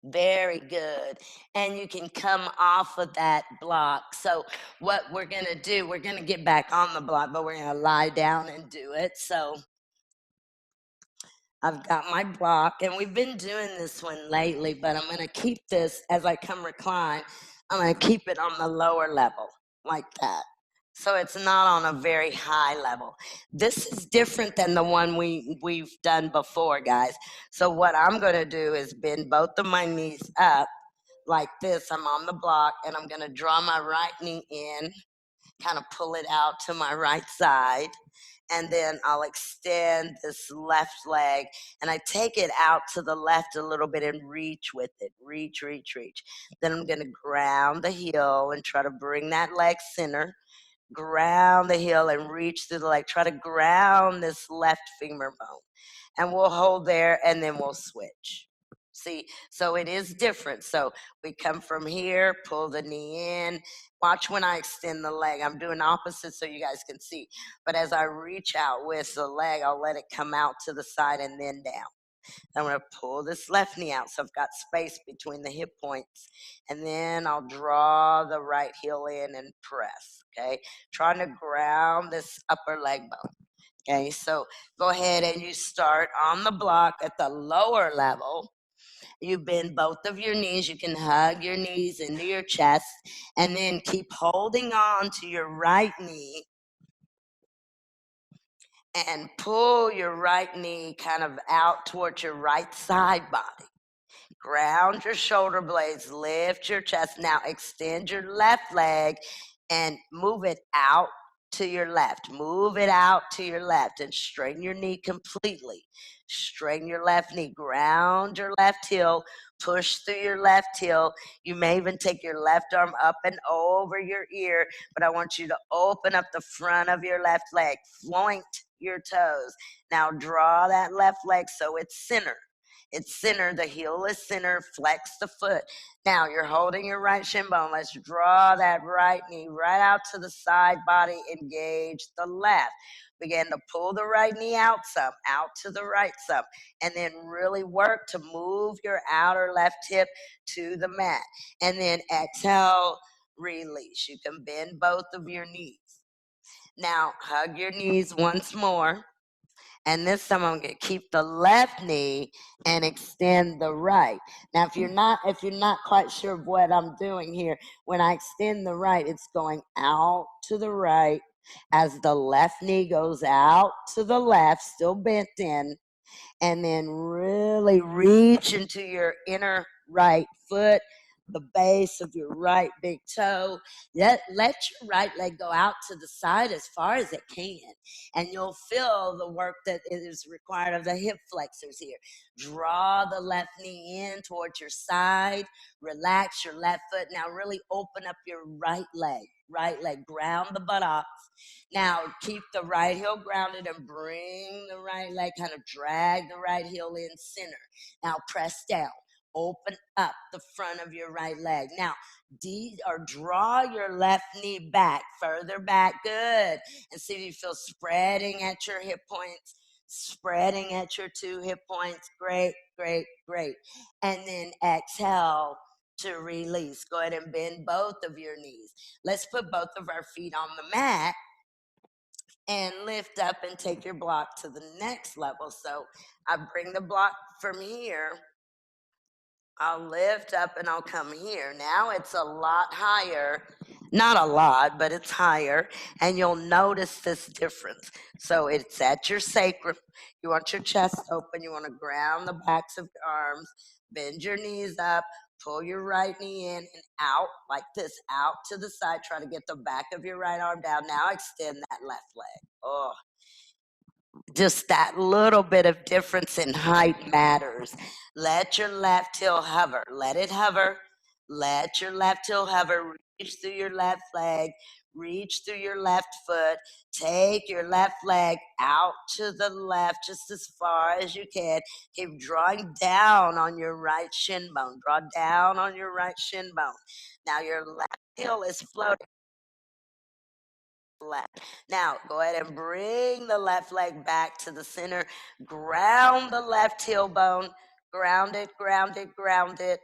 Very good. And you can come off of that block. So what we're going to do, we're going to get back on the block, but we're going to lie down and do it. So I've got my block, and we've been doing this one lately, but I'm going to keep this as I come recline. I'm going to keep it on the lower level like that. So it's not on a very high level. This is different than the one we've done before, guys. So what I'm going to do is bend both of my knees up like this. I'm on the block, and I'm going to draw my right knee in, kind of pull it out to my right side, and then I'll extend this left leg, and I take it out to the left a little bit and reach with it. Reach, reach, reach. Then I'm going to ground the heel and try to bring that leg center. Ground the heel and reach through the leg. Try to ground this left femur bone. And we'll hold there, and then we'll switch. See, so it is different. So we come from here, pull the knee in. Watch when I extend the leg. I'm doing opposite so you guys can see. But as I reach out with the leg, I'll let it come out to the side and then down. I'm going to pull this left knee out so I've got space between the hip points. And then I'll draw the right heel in and press, okay? Trying to ground this upper leg bone. Okay, so go ahead and you start on the block at the lower level. You bend both of your knees. You can hug your knees into your chest and then keep holding on to your right knee and pull your right knee kind of out towards your right side body. Ground your shoulder blades, lift your chest. Now extend your left leg and move it out to your left. Move it out to your left and straighten your knee completely. Straighten your left knee. Ground your left heel. Push through your left heel. You may even take your left arm up and over your ear, but I want you to open up the front of your left leg. Floint your toes. Now draw that left leg so it's center. It's center. The heel is center. Flex the foot. Now you're holding your right shin bone. Let's draw that right knee right out to the side body. Engage the left. Begin to pull the right knee out some, out to the right some, and then really work to move your outer left hip to the mat. And then exhale, release. You can bend both of your knees. Now hug your knees once more. And this time I'm going to keep the left knee and extend the right. Now if you're not quite sure of what I'm doing here, when I extend the right, it's going out to the right as the left knee goes out to the left, still bent in, and then really reach into your inner right foot, the base of your right big toe. Let your right leg go out to the side as far as it can, and you'll feel the work that is required of the hip flexors here. Draw the left knee in towards your side, relax your left foot. Now really open up your right leg. Right leg, ground the buttocks. Now keep the right heel grounded and bring the right leg, kind of drag the right heel in center. Now press down. Open up the front of your right leg. Now, draw your left knee back, further back. Good. And see if you feel spreading at your hip points, spreading at your two hip points. Great, great, great. And then exhale to release. Go ahead and bend both of your knees. Let's put both of our feet on the mat and lift up and take your block to the next level. So I bring the block from here. I'll lift up and I'll come here. Now it's a lot higher. Not a lot, but it's higher. And you'll notice this difference. So it's at your sacrum. You want your chest open. You want to ground the backs of your arms. Bend your knees up. Pull your right knee in and out like this, out to the side. Try to get the back of your right arm down. Now extend that left leg. Oh, just that little bit of difference in height matters. Let your left heel hover. Let it hover. Let your left heel hover. Reach through your left leg. Reach through your left foot. Take your left leg out to the left just as far as you can. Keep drawing down on your right shin bone. Draw down on your right shin bone. Now your left heel is floating left. Now, go ahead and bring the left leg back to the center. Ground the left heel bone. Ground it, ground it, ground it.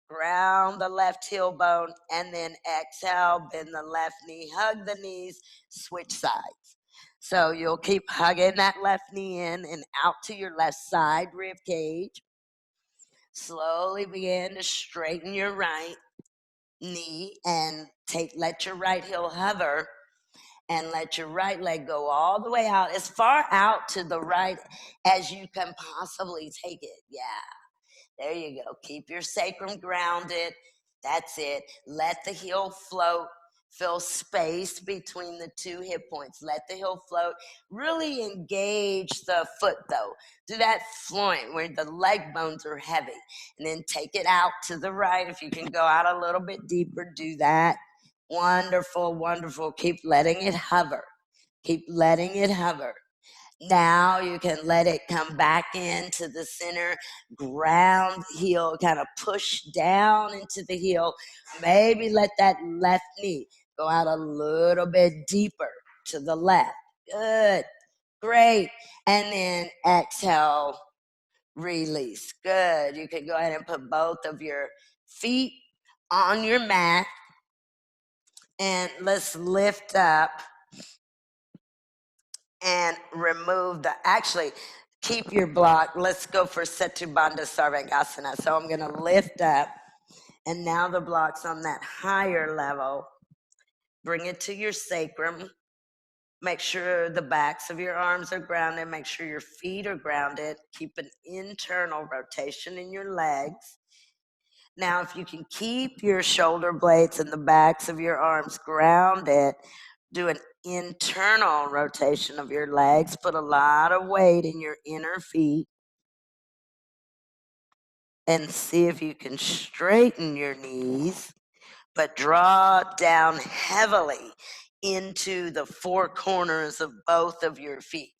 Ground the left heel bone. And then exhale, bend the left knee. Hug the knees. Switch sides. So you'll keep hugging that left knee in and out to your left side rib cage. Slowly begin to straighten your right knee and let your right heel hover and let your right leg go all the way out, as far out to the right as you can possibly take it. Yeah. There you go. Keep your sacrum grounded. That's it. Let the heel float. Feel space between the two hip points. Let the heel float. Really engage the foot though. Do that floint where the leg bones are heavy. And then take it out to the right. If you can go out a little bit deeper, do that. Wonderful, wonderful. Keep letting it hover. Keep letting it hover. Now you can let it come back into the center, ground heel, kind of push down into the heel. Maybe let that left knee go out a little bit deeper to the left. Good. Great. And then exhale, release. Good. You can go ahead and put both of your feet on your mat. And let's lift up and remove actually keep your block. Let's go for Setu Bandha Sarvangasana. So I'm going to lift up, and now the block's on that higher level. Bring it to your sacrum. Make sure the backs of your arms are grounded. Make sure your feet are grounded. Keep an internal rotation in your legs. Now, if you can keep your shoulder blades and the backs of your arms grounded, do an internal rotation of your legs. Put a lot of weight in your inner feet. And see if you can straighten your knees, but draw down heavily into the four corners of both of your feet.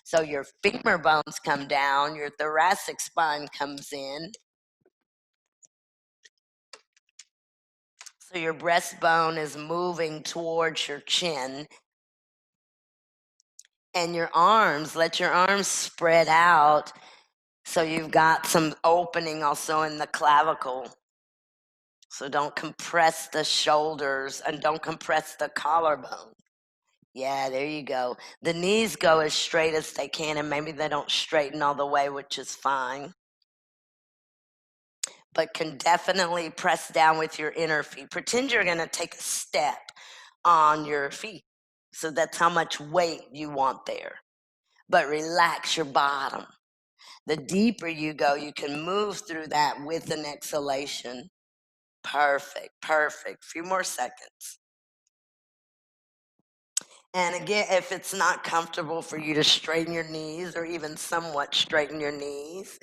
So your femur bones come down, your thoracic spine comes in. So your breastbone is moving towards your chin. And your arms, let your arms spread out so you've got some opening also in the clavicle. So don't compress the shoulders and don't compress the collarbone. Yeah, there you go. The knees go as straight as they can, and maybe they don't straighten all the way, which is fine. But can definitely press down with your inner feet. Pretend you're going to take a step on your feet. So that's how much weight you want there. But relax your bottom. The deeper you go, you can move through that with an exhalation. Perfect, perfect. Few more seconds. And again, if it's not comfortable for you to straighten your knees or even somewhat straighten your knees,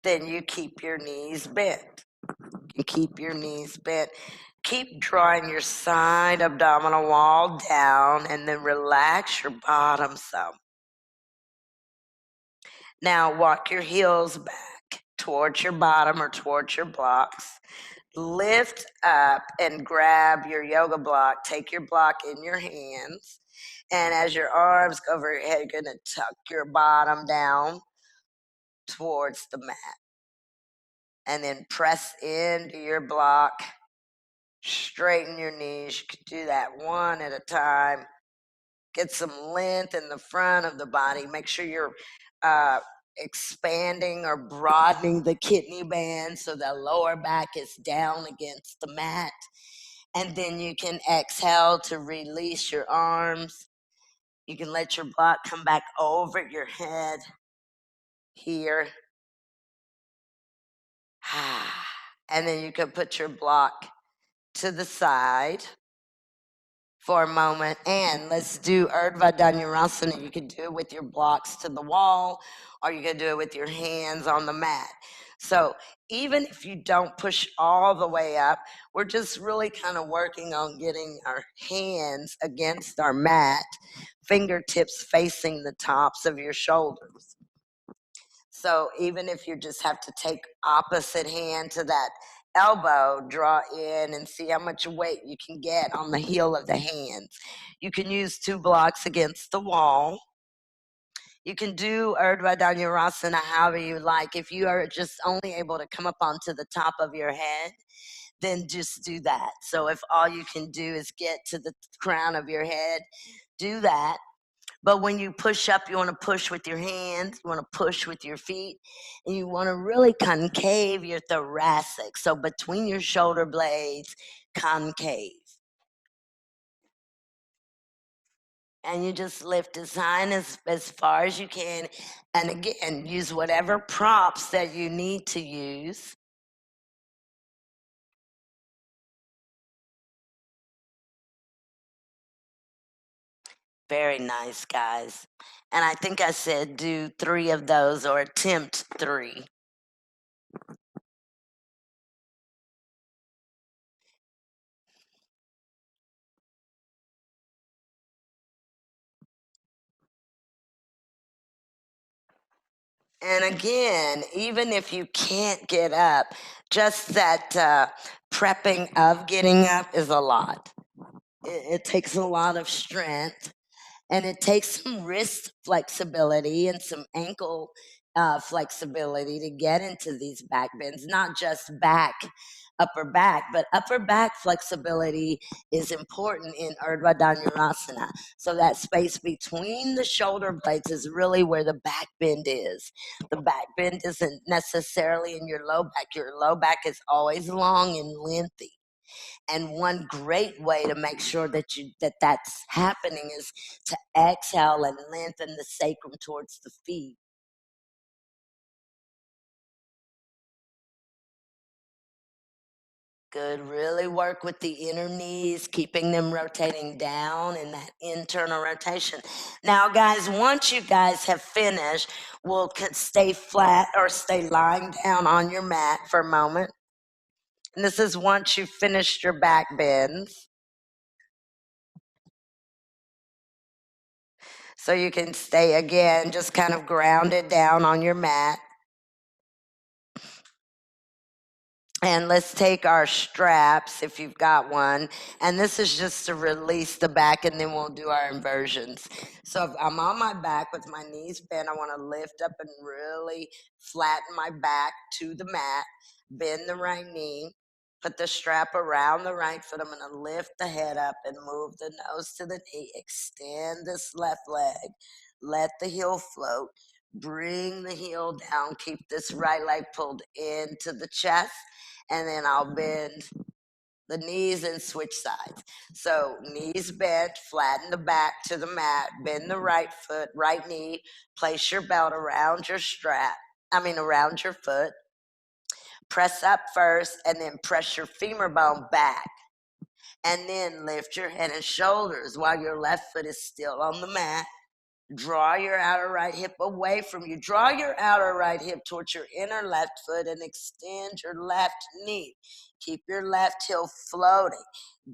then you keep your knees bent. You keep your knees bent. Keep drawing your side abdominal wall down and then relax your bottom some. Now walk your heels back towards your bottom or towards your blocks. Lift up and grab your yoga block. Take your block in your hands. And as your arms go over your head, you're going to tuck your bottom down towards the mat. And then press into your block. Straighten your knees. You can do that one at a time. Get some length in the front of the body. Make sure you're expanding or broadening the kidney band so the lower back is down against the mat. And then you can exhale to release your arms. You can let your block come back over your head here. And then you can put your block to the side for a moment. And let's do Urdhva Dhanurasana. You can do it with your blocks to the wall, or you can do it with your hands on the mat. So even if you don't push all the way up, we're just really kind of working on getting our hands against our mat, fingertips facing the tops of your shoulders. So even if you just have to take opposite hand to that elbow, draw in and see how much weight you can get on the heel of the hands. You can use two blocks against the wall. You can do Urdhva Dhanurasana however you like. If you are just only able to come up onto the top of your head, then just do that. So if all you can do is get to the crown of your head, do that. But when you push up, you want to push with your hands, you want to push with your feet, and you want to really concave your thoracic. So between your shoulder blades, concave. And you just lift as high and as far as you can. And again, use whatever props that you need to use. Very nice, guys. And I think I said do 3 of those or attempt 3. And again, even if you can't get up, just that prepping of getting up is a lot. It takes a lot of strength. And it takes some wrist flexibility and some ankle flexibility to get into these back bends, not just upper back, but upper back flexibility is important in Urdhva Dhanurasana. So that space between the shoulder blades is really where the back bend is. The back bend isn't necessarily in your low back. Your low back is always long and lengthy. And one great way to make sure that's happening is to exhale and lengthen the sacrum towards the feet. Good. Really work with the inner knees, keeping them rotating down in that internal rotation. Now, guys, once you guys have finished, we'll stay flat or stay lying down on your mat for a moment. And this is once you've finished your back bends. So you can stay again, just kind of grounded down on your mat. And let's take our straps, if you've got one. And this is just to release the back, and then we'll do our inversions. So if I'm on my back with my knees bent, I want to lift up and really flatten my back to the mat. Bend the right knee. Put the strap around the right foot. I'm going to lift the head up and move the nose to the knee. Extend this left leg. Let the heel float. Bring the heel down. Keep this right leg pulled into the chest, and then I'll bend the knees and switch sides. So knees bent, flatten the back to the mat, bend the right foot, right knee, place your belt around your around your foot. Press up first and then press your femur bone back. And then lift your head and shoulders while your left foot is still on the mat. Draw your outer right hip away from you. Draw your outer right hip towards your inner left foot and extend your left knee. Keep your left heel floating.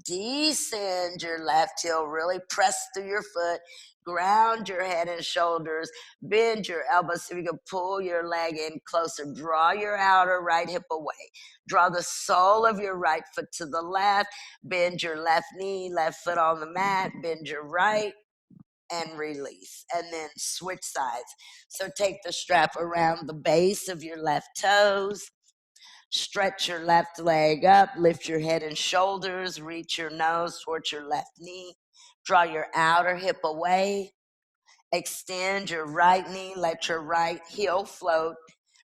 Descend your left heel. Really press through your foot. Ground your head and shoulders. Bend your elbows so you can pull your leg in closer. Draw your outer right hip away. Draw the sole of your right foot to the left. Bend your left knee, left foot on the mat. Bend your right and release, and then switch sides. So take the strap around the base of your left toes, stretch your left leg up, lift your head and shoulders, reach your nose towards your left knee, draw your outer hip away, extend your right knee, let your right heel float.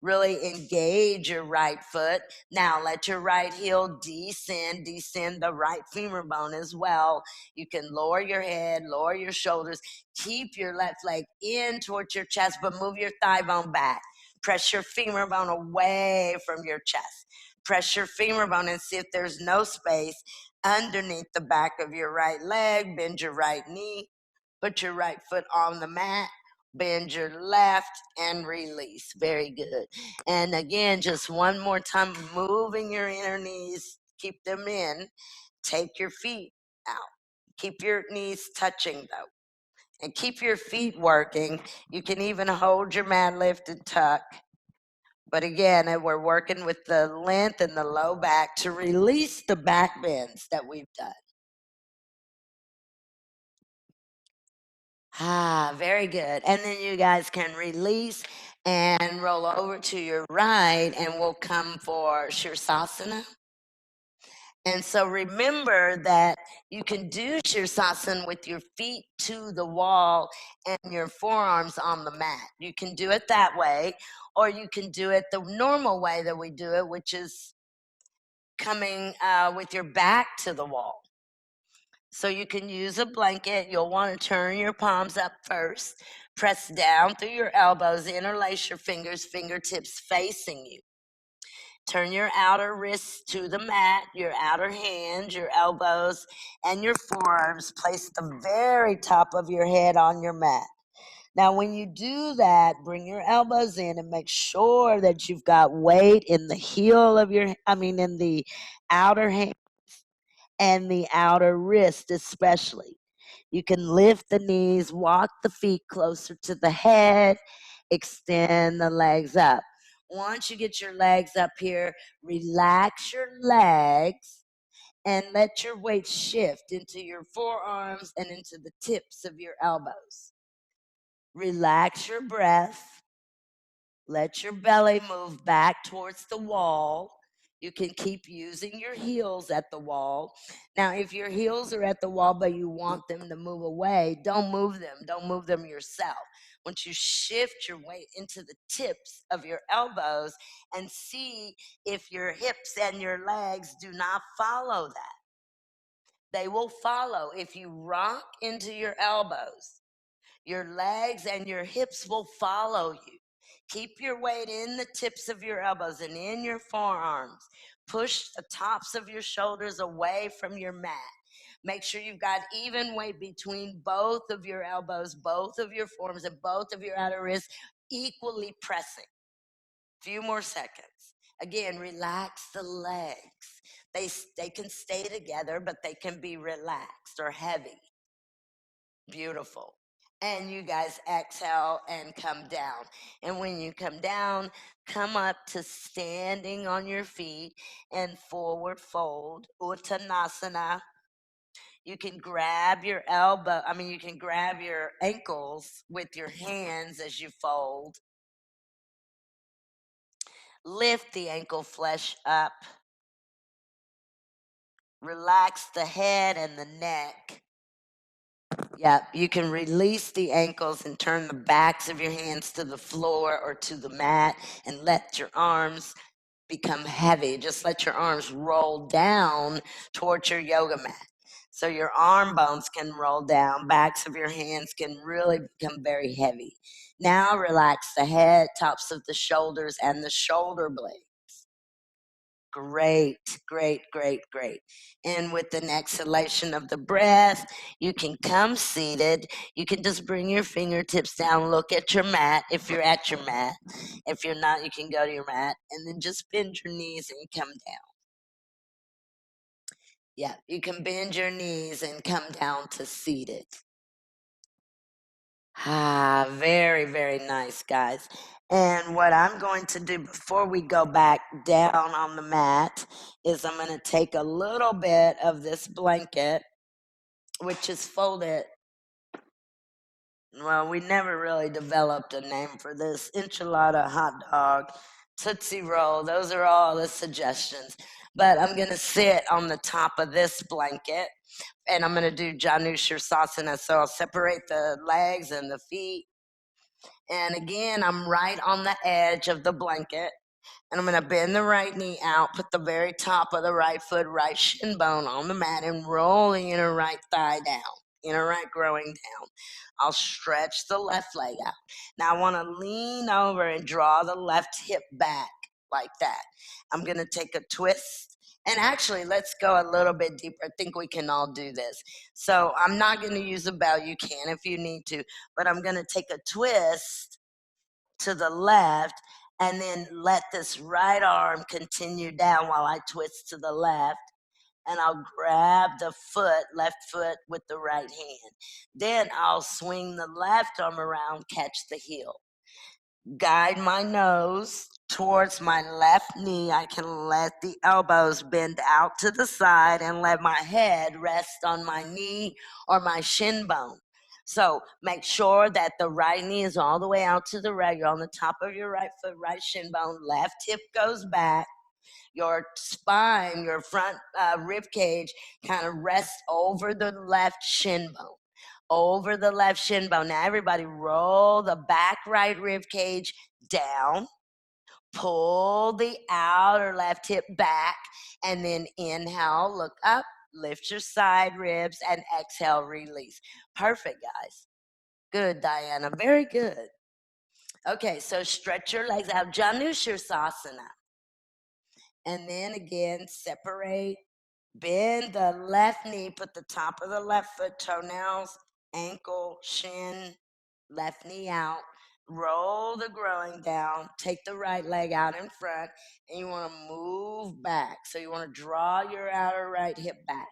Really engage your right foot. Now let your right heel descend the right femur bone as well. You can lower your head, lower your shoulders, keep your left leg in towards your chest, but move your thigh bone back. Press your femur bone away from your chest. Press your femur bone and see if there's no space underneath the back of your right leg. Bend your right knee. Put your right foot on the mat, bend your left, and release. Very good. And again, just one more time, moving your inner knees. Keep them in. Take your feet out. Keep your knees touching, though. And keep your feet working. You can even hold your mat lift and tuck. But again, we're working with the length and the low back to release the back bends that we've done. Very good. And then you guys can release and roll over to your right, and we'll come for Shirsasana. And so remember that you can do Shirsasana with your feet to the wall and your forearms on the mat. You can do it that way, or you can do it the normal way that we do it, which is coming with your back to the wall. So you can use a blanket. You'll want to turn your palms up first. Press down through your elbows. Interlace your fingers, fingertips facing you. Turn your outer wrists to the mat, your outer hands, your elbows, and your forearms. Place the very top of your head on your mat. Now, when you do that, bring your elbows in and make sure that you've got weight in the heel of in the outer hand and the outer wrist, especially. You can lift the knees, walk the feet closer to the head, extend the legs up. Once you get your legs up here, relax your legs and let your weight shift into your forearms and into the tips of your elbows. Relax your breath. Let your belly move back towards the wall. You can keep using your heels at the wall. Now, if your heels are at the wall, but you want them to move away, don't move them. Don't move them yourself. Once you shift your weight into the tips of your elbows and see if your hips and your legs do not follow that. They will follow if you rock into your elbows. Your legs and your hips will follow you. Keep your weight in the tips of your elbows and in your forearms. Push the tops of your shoulders away from your mat. Make sure you've got even weight between both of your elbows, both of your forearms, and both of your outer wrists, equally pressing. Few more seconds. Again, relax the legs. They can stay together, but they can be relaxed or heavy. Beautiful. And you guys exhale and come down. And when you come down, come up to standing on your feet and forward fold, Uttanasana. You can grab your you can grab your ankles with your hands as you fold. Lift the ankle flesh up. Relax the head and the neck. Yeah, you can release the ankles and turn the backs of your hands to the floor or to the mat and let your arms become heavy. Just let your arms roll down towards your yoga mat. So your arm bones can roll down, backs of your hands can really become very heavy. Now relax the head, tops of the shoulders, and the shoulder blades. Great, great, great, great. And with an exhalation of the breath, you can come seated. You can just bring your fingertips down, look at your mat if you're at your mat. If you're not, you can go to your mat and then just bend your knees and come down. Yeah, you can bend your knees and come down to seated. Ah, very, very nice, guys. And what I'm going to do before we go back down on the mat is I'm going to take a little bit of this blanket, which is folded. Well, we never really developed a name for this. Enchilada, hot dog, Tootsie Roll, those are all the suggestions. But I'm going to sit on the top of this blanket and I'm going to do Janu Shirsasana. So I'll separate the legs and the feet. And again, I'm right on the edge of the blanket. And I'm going to bend the right knee out, put the very top of the right foot, right shin bone on the mat, and roll the inner right thigh down, inner right growing down. I'll stretch the left leg out. Now I want to lean over and draw the left hip back like that. I'm going to take a twist. And actually, let's go a little bit deeper. I think we can all do this. So I'm not going to use a bell. You can if you need to. But I'm going to take a twist to the left and then let this right arm continue down while I twist to the left. And I'll grab the left foot with the right hand. Then I'll swing the left arm around, catch the heel. Guide my nose towards my left knee. I can let the elbows bend out to the side and let my head rest on my knee or my shin bone. So make sure that the right knee is all the way out to the right. You're on the top of your right foot, right shin bone. Left hip goes back. Your spine, your front rib cage kind of rests over the left shin bone. Over the left shin bone. Now, everybody, roll the back right rib cage down. Pull the outer left hip back, and then inhale, look up, lift your side ribs, and exhale, release. Perfect, guys. Good, Diana. Very good. Okay, so stretch your legs out. Janushirasana. And then again, separate. Bend the left knee. Put the top of the left foot, toenails, ankle, shin, left knee out. Roll the groin down. Take the right leg out in front. And you want to move back. So you want to draw your outer right hip back.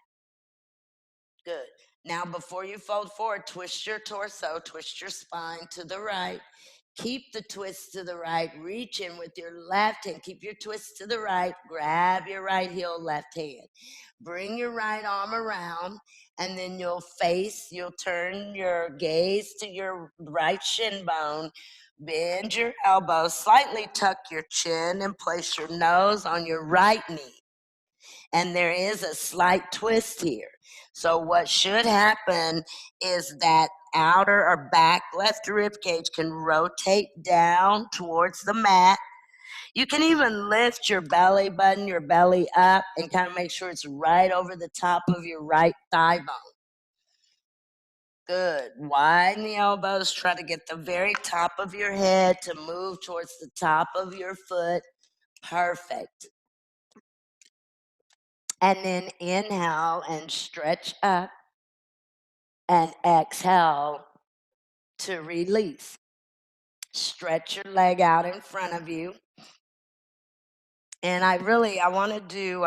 Good. Now, before you fold forward, twist your torso, twist your spine to the right. Keep the twist to the right. Reach in with your left hand. Keep your twist to the right. Grab your right heel, left hand. Bring your right arm around, and then you'll turn your gaze to your right shin bone. Bend your elbow, slightly tuck your chin, and place your nose on your right knee. And there is a slight twist here. So what should happen is that outer or back left rib cage can rotate down towards the mat. You can even lift your belly button, your belly up, and kind of make sure it's right over the top of your right thigh bone. Good. Widen the elbows. Try to get the very top of your head to move towards the top of your foot. Perfect. And then inhale and stretch up, and exhale to release. Stretch your leg out in front of you. And I want to do,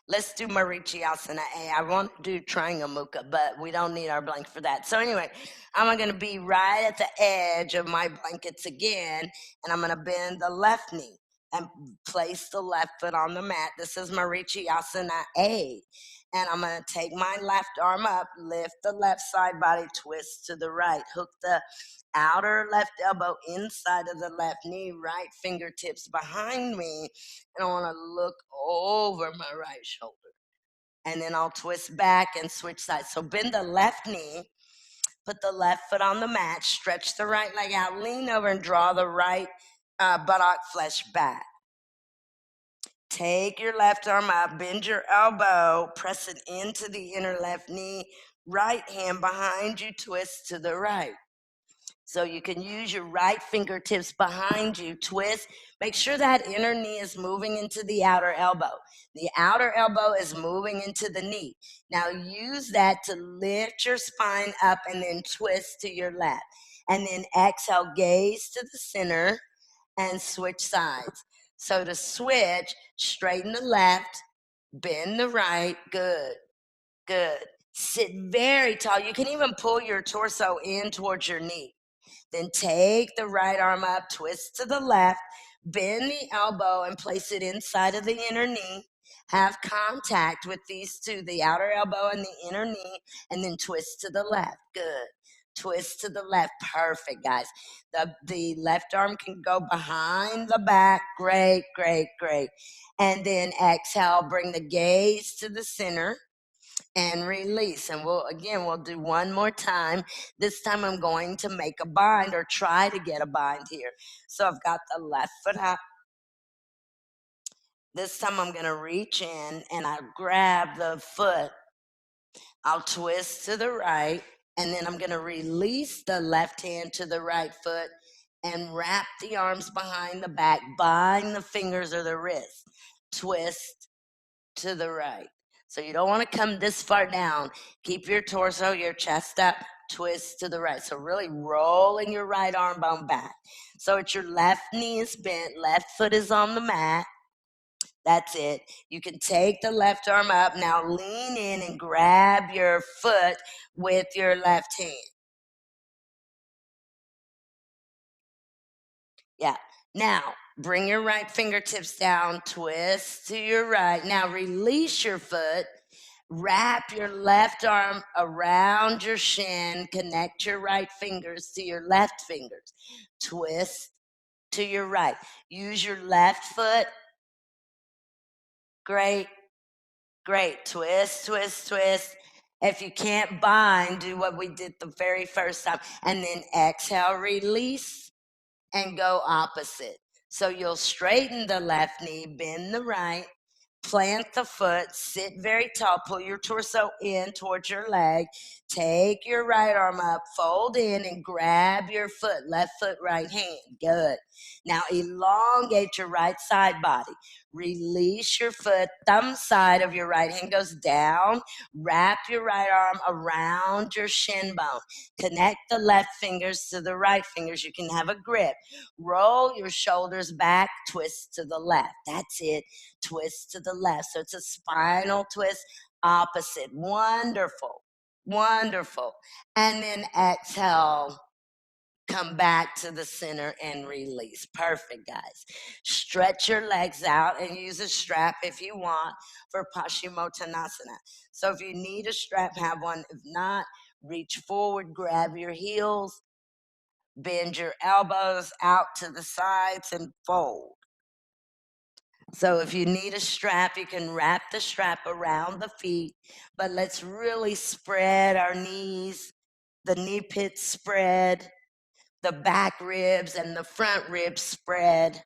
let's do Marichyasana A. I want to do Triangle Mukha, but we don't need our blanket for that. So anyway, I'm going to be right at the edge of my blankets again, and I'm going to bend the left knee and place the left foot on the mat. This is Marichyasana A. And I'm going to take my left arm up, lift the left side body, twist to the right, hook the outer left elbow inside of the left knee, right fingertips behind me, and I want to look over my right shoulder. And then I'll twist back and switch sides. So bend the left knee, put the left foot on the mat, stretch the right leg out, lean over and draw the right buttock flesh back. Take your left arm up, bend your elbow, press it into the inner left knee, right hand behind you, twist to the right. So you can use your right fingertips behind you, twist. Make sure that inner knee is moving into the outer elbow. The outer elbow is moving into the knee. Now use that to lift your spine up and then twist to your left. And then exhale, gaze to the center and switch sides. So to switch, straighten the left, bend the right. Good, good. Sit very tall. You can even pull your torso in towards your knee. Then take the right arm up, twist to the left, bend the elbow and place it inside of the inner knee. Have contact with these two, the outer elbow and the inner knee, and then twist to the left. Good. Twist to the left. Perfect, guys. The left arm can go behind the back. Great, great, great. And then exhale, bring the gaze to the center and release. And we'll do one more time. This time I'm going to make a bind or try to get a bind here. So I've got the left foot up. This time I'm going to reach in and I grab the foot. I'll twist to the right, and then I'm going to release the left hand to the right foot and wrap the arms behind the back, bind the fingers or the wrist, twist to the right. So you don't want to come this far down. Keep your torso, your chest up, twist to the right. So really rolling your right arm bone back. So it's your left knee is bent, left foot is on the mat. That's it. You can take the left arm up. Now lean in and grab your foot with your left hand. Yeah. Now, bring your right fingertips down, twist to your right. Now, release your foot. Wrap your left arm around your shin. Connect your right fingers to your left fingers. Twist to your right. Use your left foot Great. Great. Twist, twist, twist. If you can't bind, do what we did the very first time. And then exhale, release, and go opposite. So you'll straighten the left knee, bend the right, plant the foot, sit very tall, pull your torso in towards your leg, take your right arm up, fold in, and grab your foot, left foot, right hand. Good. Now elongate your right side body. Release your foot, thumb side of your right hand goes down. Wrap your right arm around your shin bone. Connect the left fingers to the right fingers. You can have a grip. Roll your shoulders back, twist to the left. That's it. Twist to the left. So it's a spinal twist opposite. Wonderful. Wonderful. And then exhale. Come back to the center and release. Perfect, guys. Stretch your legs out and use a strap if you want for Paschimottanasana. So if you need a strap, have one. If not, reach forward, grab your heels, bend your elbows out to the sides, and fold. So if you need a strap, you can wrap the strap around the feet, but let's really spread our knees, the knee pits spread, the back ribs and the front ribs spread.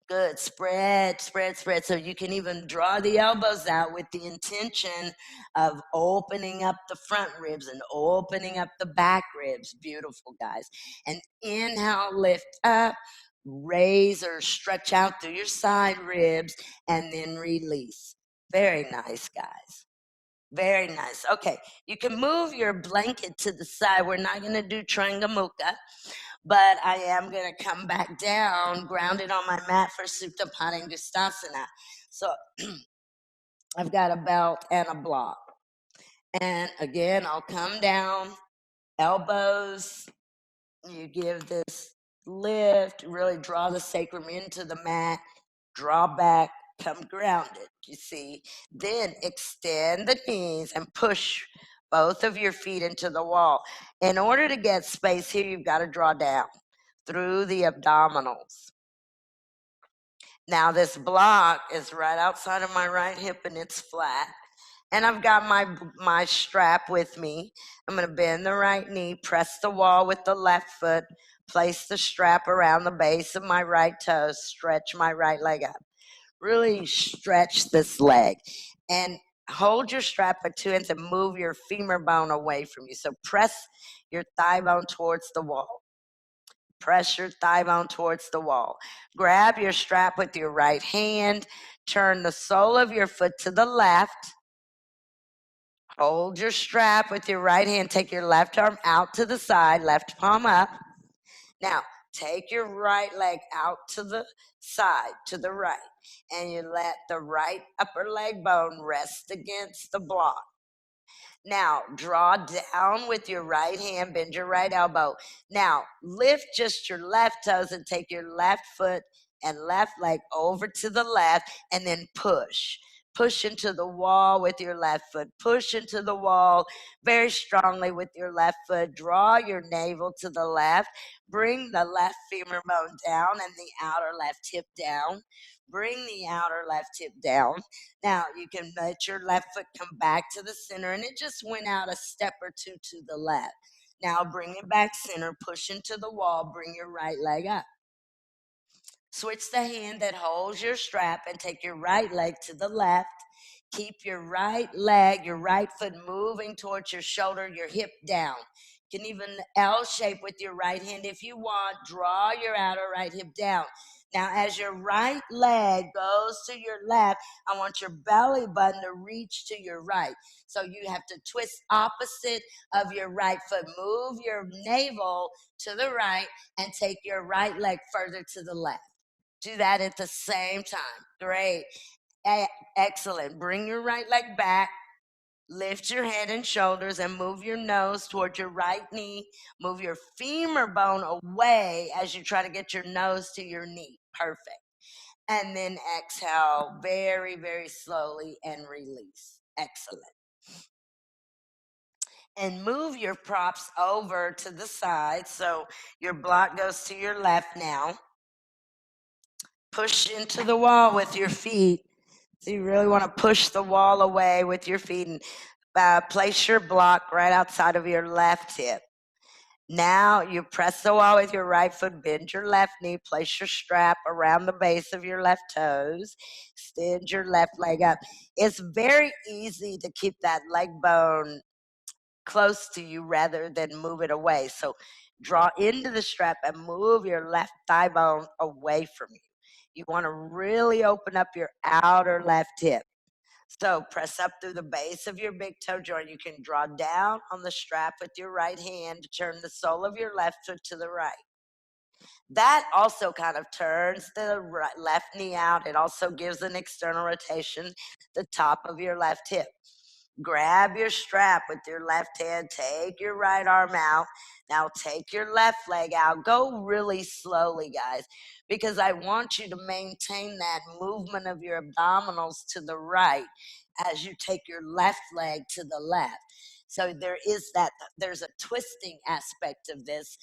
Good. Spread, spread, spread. So you can even draw the elbows out with the intention of opening up the front ribs and opening up the back ribs. Beautiful, guys. And inhale, lift up, raise or stretch out through your side ribs, and then release. Very nice, guys. Very nice. Okay, you can move your blanket to the side. We're not going to do Trangamuka, but I am going to come back down, grounded on my mat for Supta Padangustasana. So I've got a belt and a block. And again, I'll come down, elbows. You give this lift, really draw the sacrum into the mat, draw back, come grounded, you see. Then extend the knees and push both of your feet into the wall. In order to get space here, you've got to draw down through the abdominals. Now this block is right outside of my right hip and it's flat. And I've got my strap with me. I'm going to bend the right knee, press the wall with the left foot, place the strap around the base of my right toe, stretch my right leg up. Really stretch this leg. And hold your strap at 2 ends and move your femur bone away from you. So press your thigh bone towards the wall. Press your thigh bone towards the wall. Grab your strap with your right hand. Turn the sole of your foot to the left. Hold your strap with your right hand. Take your left arm out to the side, left palm up. Now, take your right leg out to the side, to the right, and you let the right upper leg bone rest against the block. Now, draw down with your right hand, bend your right elbow. Now, lift just your left toes and take your left foot and left leg over to the left and then push. Push into the wall with your left foot. Push into the wall very strongly with your left foot. Draw your navel to the left. Bring the left femur bone down and the outer left hip down. Bring the outer left hip down. Now you can let your left foot come back to the center and it just went out a step or two to the left. Now bring it back center, push into the wall, bring your right leg up. Switch the hand that holds your strap and take your right leg to the left. Keep your right leg, your right foot moving towards your shoulder, your hip down. You can even L shape with your right hand if you want. Draw your outer right hip down. Now, as your right leg goes to your left, I want your belly button to reach to your right. So you have to twist opposite of your right foot. Move your navel to the right and take your right leg further to the left. Do that at the same time. Great. Excellent. Bring your right leg back. Lift your head and shoulders and move your nose toward your right knee. Move your femur bone away as you try to get your nose to your knee. Perfect. And then exhale very, very slowly and release. Excellent. And move your props over to the side. So your block goes to your left now. Push into the wall with your feet. So you really want to push the wall away with your feet and place your block right outside of your left hip. Now you press the wall with your right foot, bend your left knee, place your strap around the base of your left toes, extend your left leg up. It's very easy to keep that leg bone close to you rather than move it away. So draw into the strap and move your left thigh bone away from you. You want to really open up your outer left hip. So press up through the base of your big toe joint. You can draw down on the strap with your right hand to turn the sole of your left foot to the right. That also kind of turns the left knee out. It also gives an external rotation, the top of your left hip. Grab your strap with your left hand, take your right arm out. Now take your left leg out. Go really slowly, guys, because I want you to maintain that movement of your abdominals to the right as you take your left leg to the left. So there's a twisting aspect of this.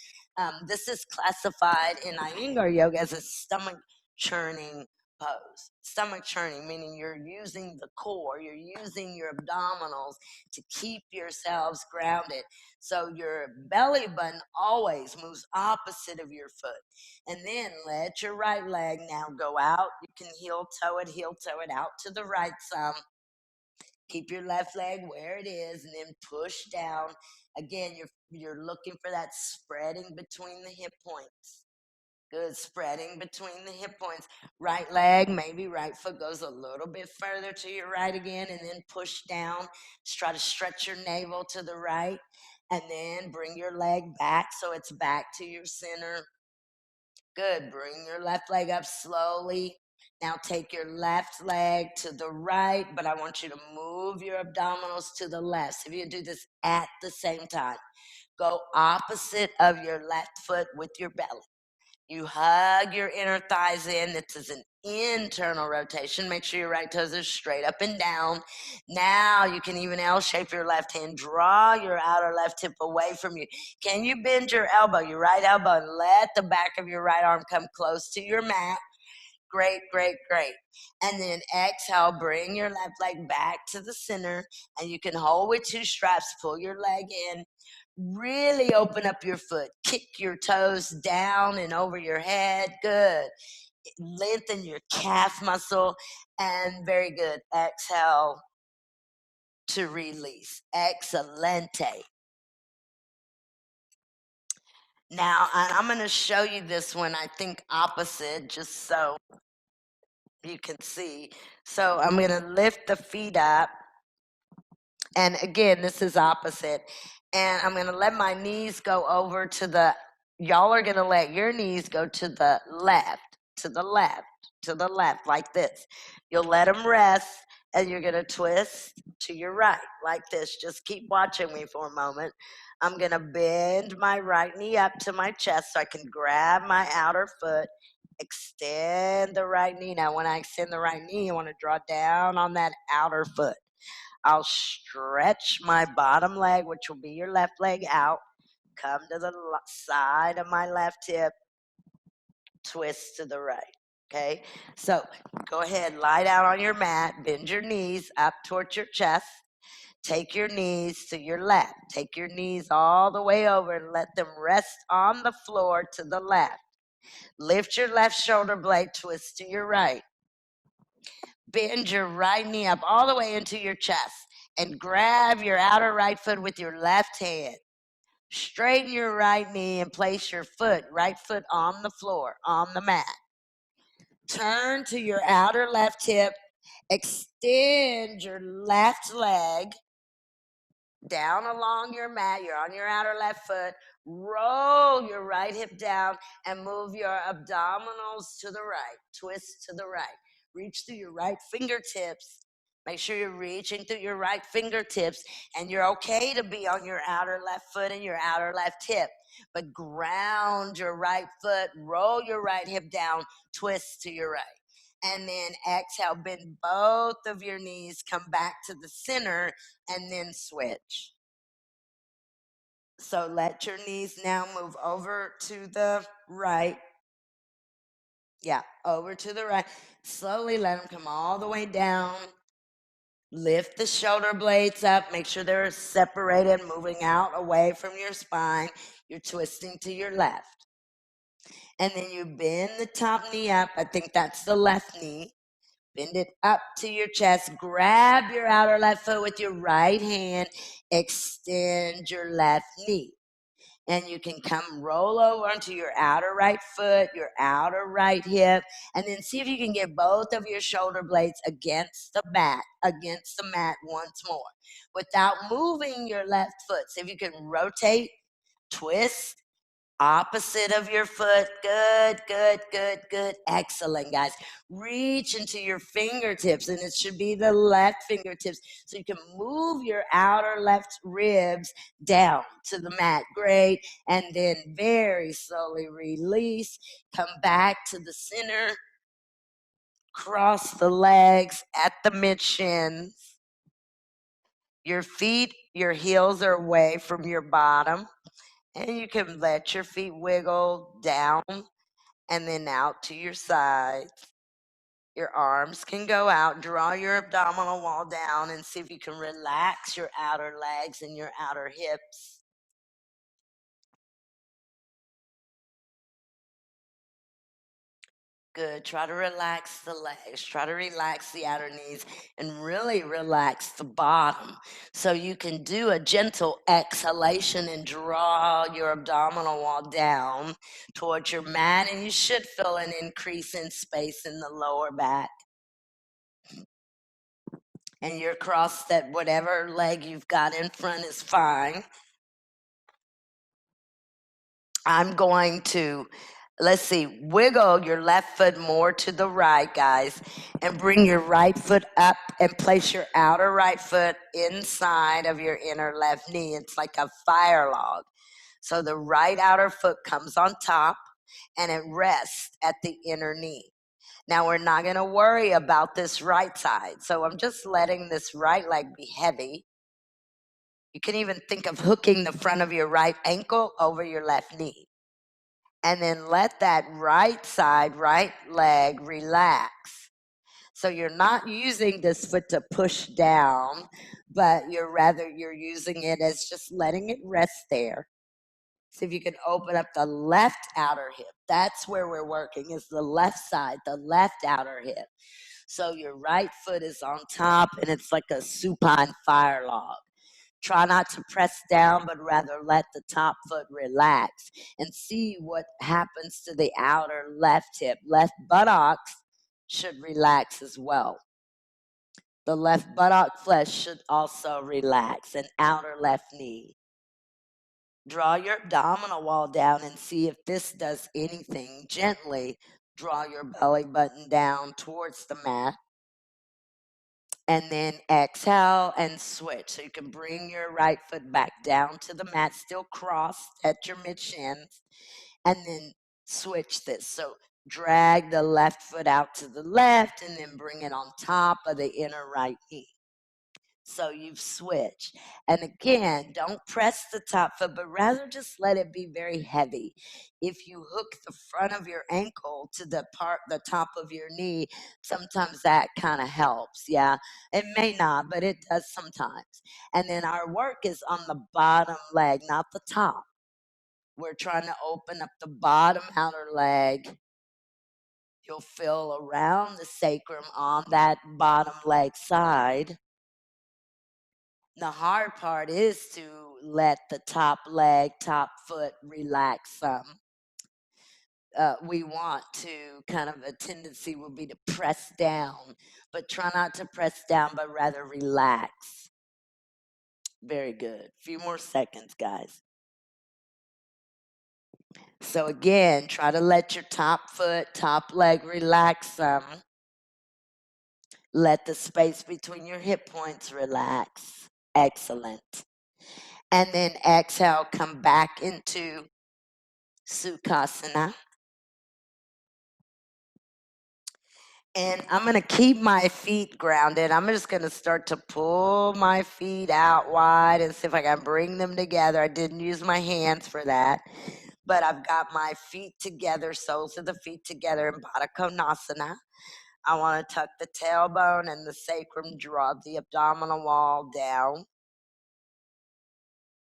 This is classified in Iyengar yoga as a stomach churning pose. Stomach churning, meaning you're using the core, you're using your abdominals to keep yourselves grounded. So your belly button always moves opposite of your foot. And then let your right leg now go out. You can heel toe it out to the right some. Keep your left leg where it is and then push down. Again, you're looking for that spreading between the hip points. Good, spreading between the hip points. Right leg, maybe right foot goes a little bit further to your right again, and then push down. Just try to stretch your navel to the right, and then bring your leg back so it's back to your center. Good, bring your left leg up slowly. Now take your left leg to the right, but I want you to move your abdominals to the left. So if you do this at the same time, go opposite of your left foot with your belly. You hug your inner thighs in. This is an internal rotation. Make sure your right toes are straight up and down. Now you can even L-shape your left hand. Draw your outer left hip away from you. Can you bend your elbow, your right elbow, and let the back of your right arm come close to your mat? Great, great, great. And then exhale, bring your left leg back to the center, and you can hold with two straps, pull your leg in. Really open up your foot. Kick your toes down and over your head. Good. Lengthen your calf muscle. And very good. Exhale to release. Excelente. Now, I'm going to show you this one, I think opposite, just so you can see. So I'm going to lift the feet up. And again, this is opposite. And I'm going to let my knees go over to the, y'all are going to let your knees go to the left, to the left, to the left, like this. You'll let them rest, and you're going to twist to your right, like this. Just keep watching me for a moment. I'm going to bend my right knee up to my chest so I can grab my outer foot, extend the right knee. Now, when I extend the right knee, I want to draw down on that outer foot. I'll stretch my bottom leg, which will be your left leg, out. Come to the side of my left hip, twist to the right. Okay, so go ahead, lie down on your mat, bend your knees up towards your chest. Take your knees to your left. Take your knees all the way over and let them rest on the floor to the left. Lift your left shoulder blade, twist to your right. Bend your right knee up all the way into your chest and grab your outer right foot with your left hand. Straighten your right knee and place your right foot on the floor, on the mat. Turn to your outer left hip. Extend your left leg down along your mat. You're on your outer left foot. Roll your right hip down and move your abdominals to the right. Twist to the right. Reach through your right fingertips. Make sure you're reaching through your right fingertips, and you're okay to be on your outer left foot and your outer left hip. But ground your right foot, roll your right hip down, twist to your right. And then exhale, bend both of your knees, come back to the center, and then switch. So let your knees now move over to the right. Yeah, over to the right. Slowly let them come all the way down. Lift the shoulder blades up. Make sure they're separated, moving out away from your spine. You're twisting to your left. And then you bend the top knee up. I think that's the left knee. Bend it up to your chest. Grab your outer left foot with your right hand. Extend your left knee. And you can come roll over onto your outer right foot, your outer right hip, and then see if you can get both of your shoulder blades against the mat once more without moving your left foot. See if you can rotate, twist, opposite of your foot. Good, good, good, good. Excellent, guys. Reach into your fingertips, and it should be the left fingertips, so you can move your outer left ribs down to the mat. Great. And then very slowly release. Come back to the center. Cross the legs at the mid shins. Your feet, your heels are away from your bottom. And you can let your feet wiggle down and then out to your sides. Your arms can go out. Draw your abdominal wall down and see if you can relax your outer legs and your outer hips. Good. Try to relax the legs. Try to relax the outer knees and really relax the bottom. So you can do a gentle exhalation and draw your abdominal wall down towards your mat. And you should feel an increase in space in the lower back. And your cross that whatever leg you've got in front is fine. I'm going to, let's see, wiggle your left foot more to the right, guys, and bring your right foot up and place your outer right foot inside of your inner left knee. It's like a fire log. So the right outer foot comes on top and it rests at the inner knee. Now we're not going to worry about this right side. So I'm just letting this right leg be heavy. You can even think of hooking the front of your right ankle over your left knee. And then let that right side, right leg relax. So you're not using this foot to push down, but you're using it as just letting it rest there. See if you can open up the left outer hip. That's where we're working, is the left side, the left outer hip. So your right foot is on top and it's like a supine fire log. Try not to press down, but rather let the top foot relax and see what happens to the outer left hip. Left buttocks should relax as well. The left buttock flesh should also relax, and outer left knee. Draw your abdominal wall down and see if this does anything. Gently draw your belly button down towards the mat. And then exhale and switch. So you can bring your right foot back down to the mat, still crossed at your mid shins, and then switch this. So drag the left foot out to the left and then bring it on top of the inner right knee. So you've switched. And again, don't press the top foot, but rather just let it be very heavy. If you hook the front of your ankle to the top of your knee, sometimes that kind of helps. Yeah, it may not, but it does sometimes. And then our work is on the bottom leg, not the top. We're trying to open up the bottom outer leg. You'll feel around the sacrum on that bottom leg side. The hard part is to let the top leg, top foot relax some. We want to kind of a tendency will be to press down, but try not to press down, but rather relax. Very good. Few more seconds, guys. So again, try to let your top foot, top leg relax some. Let the space between your hip points relax. Excellent. And then exhale, come back into Sukhasana. And I'm going to keep my feet grounded. I'm just going to start to pull my feet out wide and see if I can bring them together. I didn't use my hands for that. but I've got my feet together, soles of the feet together in Baddha Konasana. I want to tuck the tailbone and the sacrum, draw the abdominal wall down.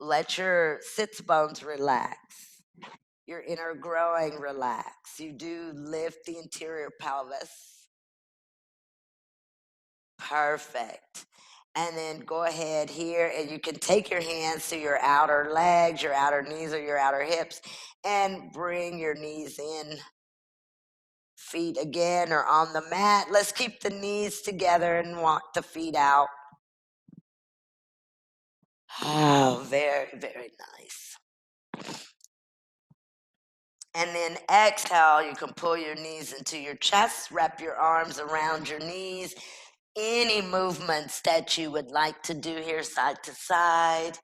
Let your sits bones relax. Your inner groin relax. You do lift the interior pelvis. Perfect. And then go ahead here, and you can take your hands to your outer legs, your outer knees, or your outer hips, and bring your knees in. Feet again or on the mat. Let's keep the knees together and walk the feet out. Oh, very, very nice. And then exhale, you can pull your knees into your chest, wrap your arms around your knees. Any movements that you would like to do here, side to side.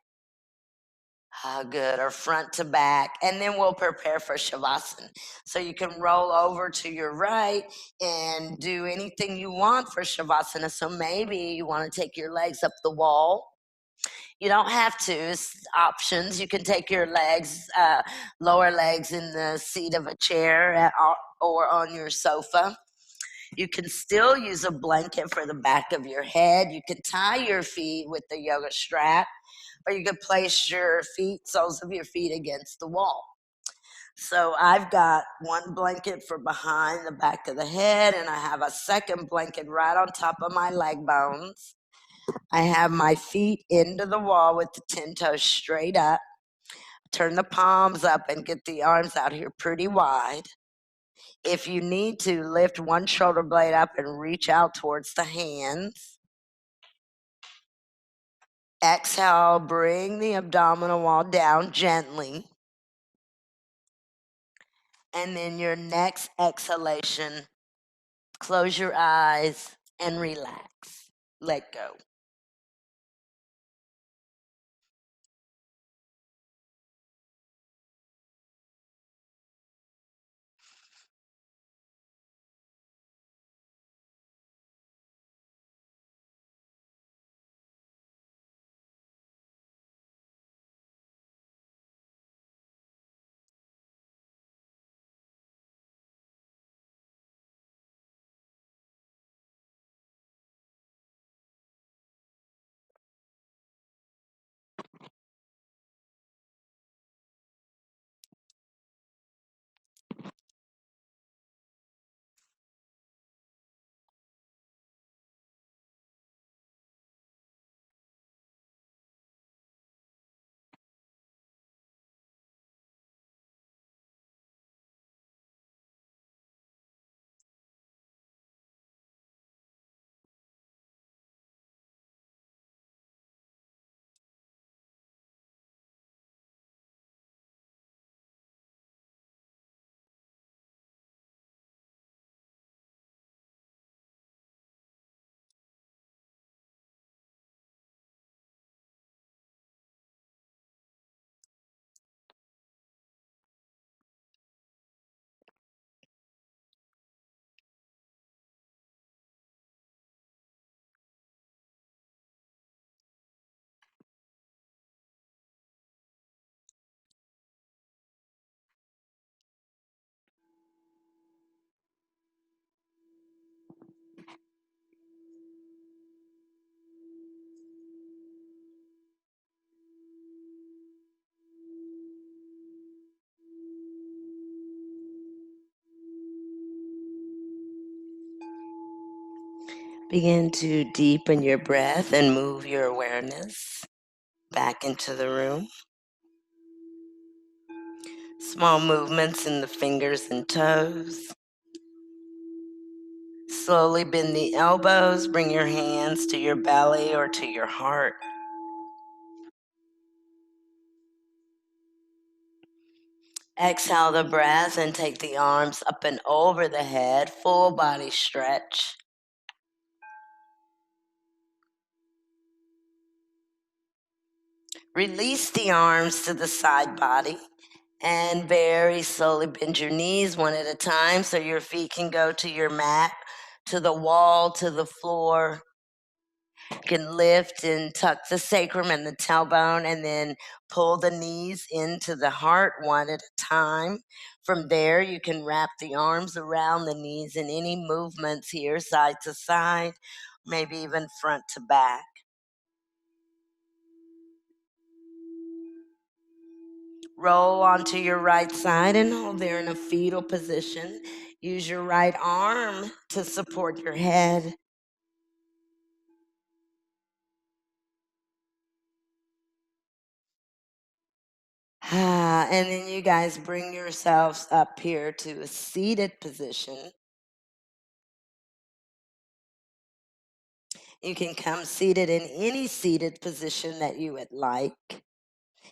Good, or front to back. And then we'll prepare for Shavasana. So you can roll over to your right and do anything you want for Shavasana. So maybe you want to take your legs up the wall. You don't have to. It's options. You can take your legs, lower legs in the seat of a chair or on your sofa. You can still use a blanket for the back of your head. You can tie your feet with the yoga strap, or you could place your feet, soles of your feet against the wall. So I've got one blanket for behind the back of the head, and I have a second blanket right on top of my leg bones. I have my feet into the wall with the 10 toes straight up. Turn the palms up and get the arms out here pretty wide. If you need to, lift one shoulder blade up and reach out towards the hands. Exhale, bring the abdominal wall down gently. And then your next exhalation, close your eyes and relax. Let go. Begin to deepen your breath and move your awareness back into the room. Small movements in the fingers and toes. Slowly bend the elbows. Bring your hands to your belly or to your heart. Exhale the breath and take the arms up and over the head. Full body stretch. Release the arms to the side body and very slowly bend your knees one at a time so your feet can go to your mat, to the wall, to the floor. You can lift and tuck the sacrum and the tailbone, and then pull the knees into the heart one at a time. From there, you can wrap the arms around the knees in any movements here, side to side, maybe even front to back. Roll onto your right side and hold there in a fetal position. Use your right arm to support your head. And then you guys bring yourselves up here to a seated position. You can come seated in any seated position that you would like.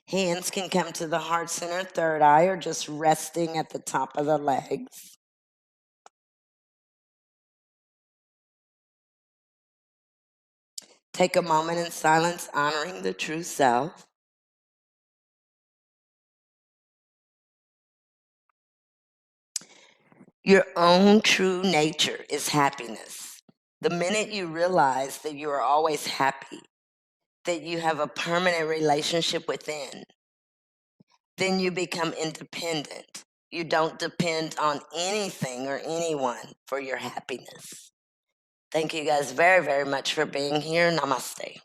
Hands can come to the heart center, third eye, or just resting at the top of the legs. Take a moment in silence, honoring the true self. Your own true nature is happiness. The minute you realize that you are always happy, that you have a permanent relationship within, then you become independent. You don't depend on anything or anyone for your happiness. Thank you guys very, very much for being here. Namaste.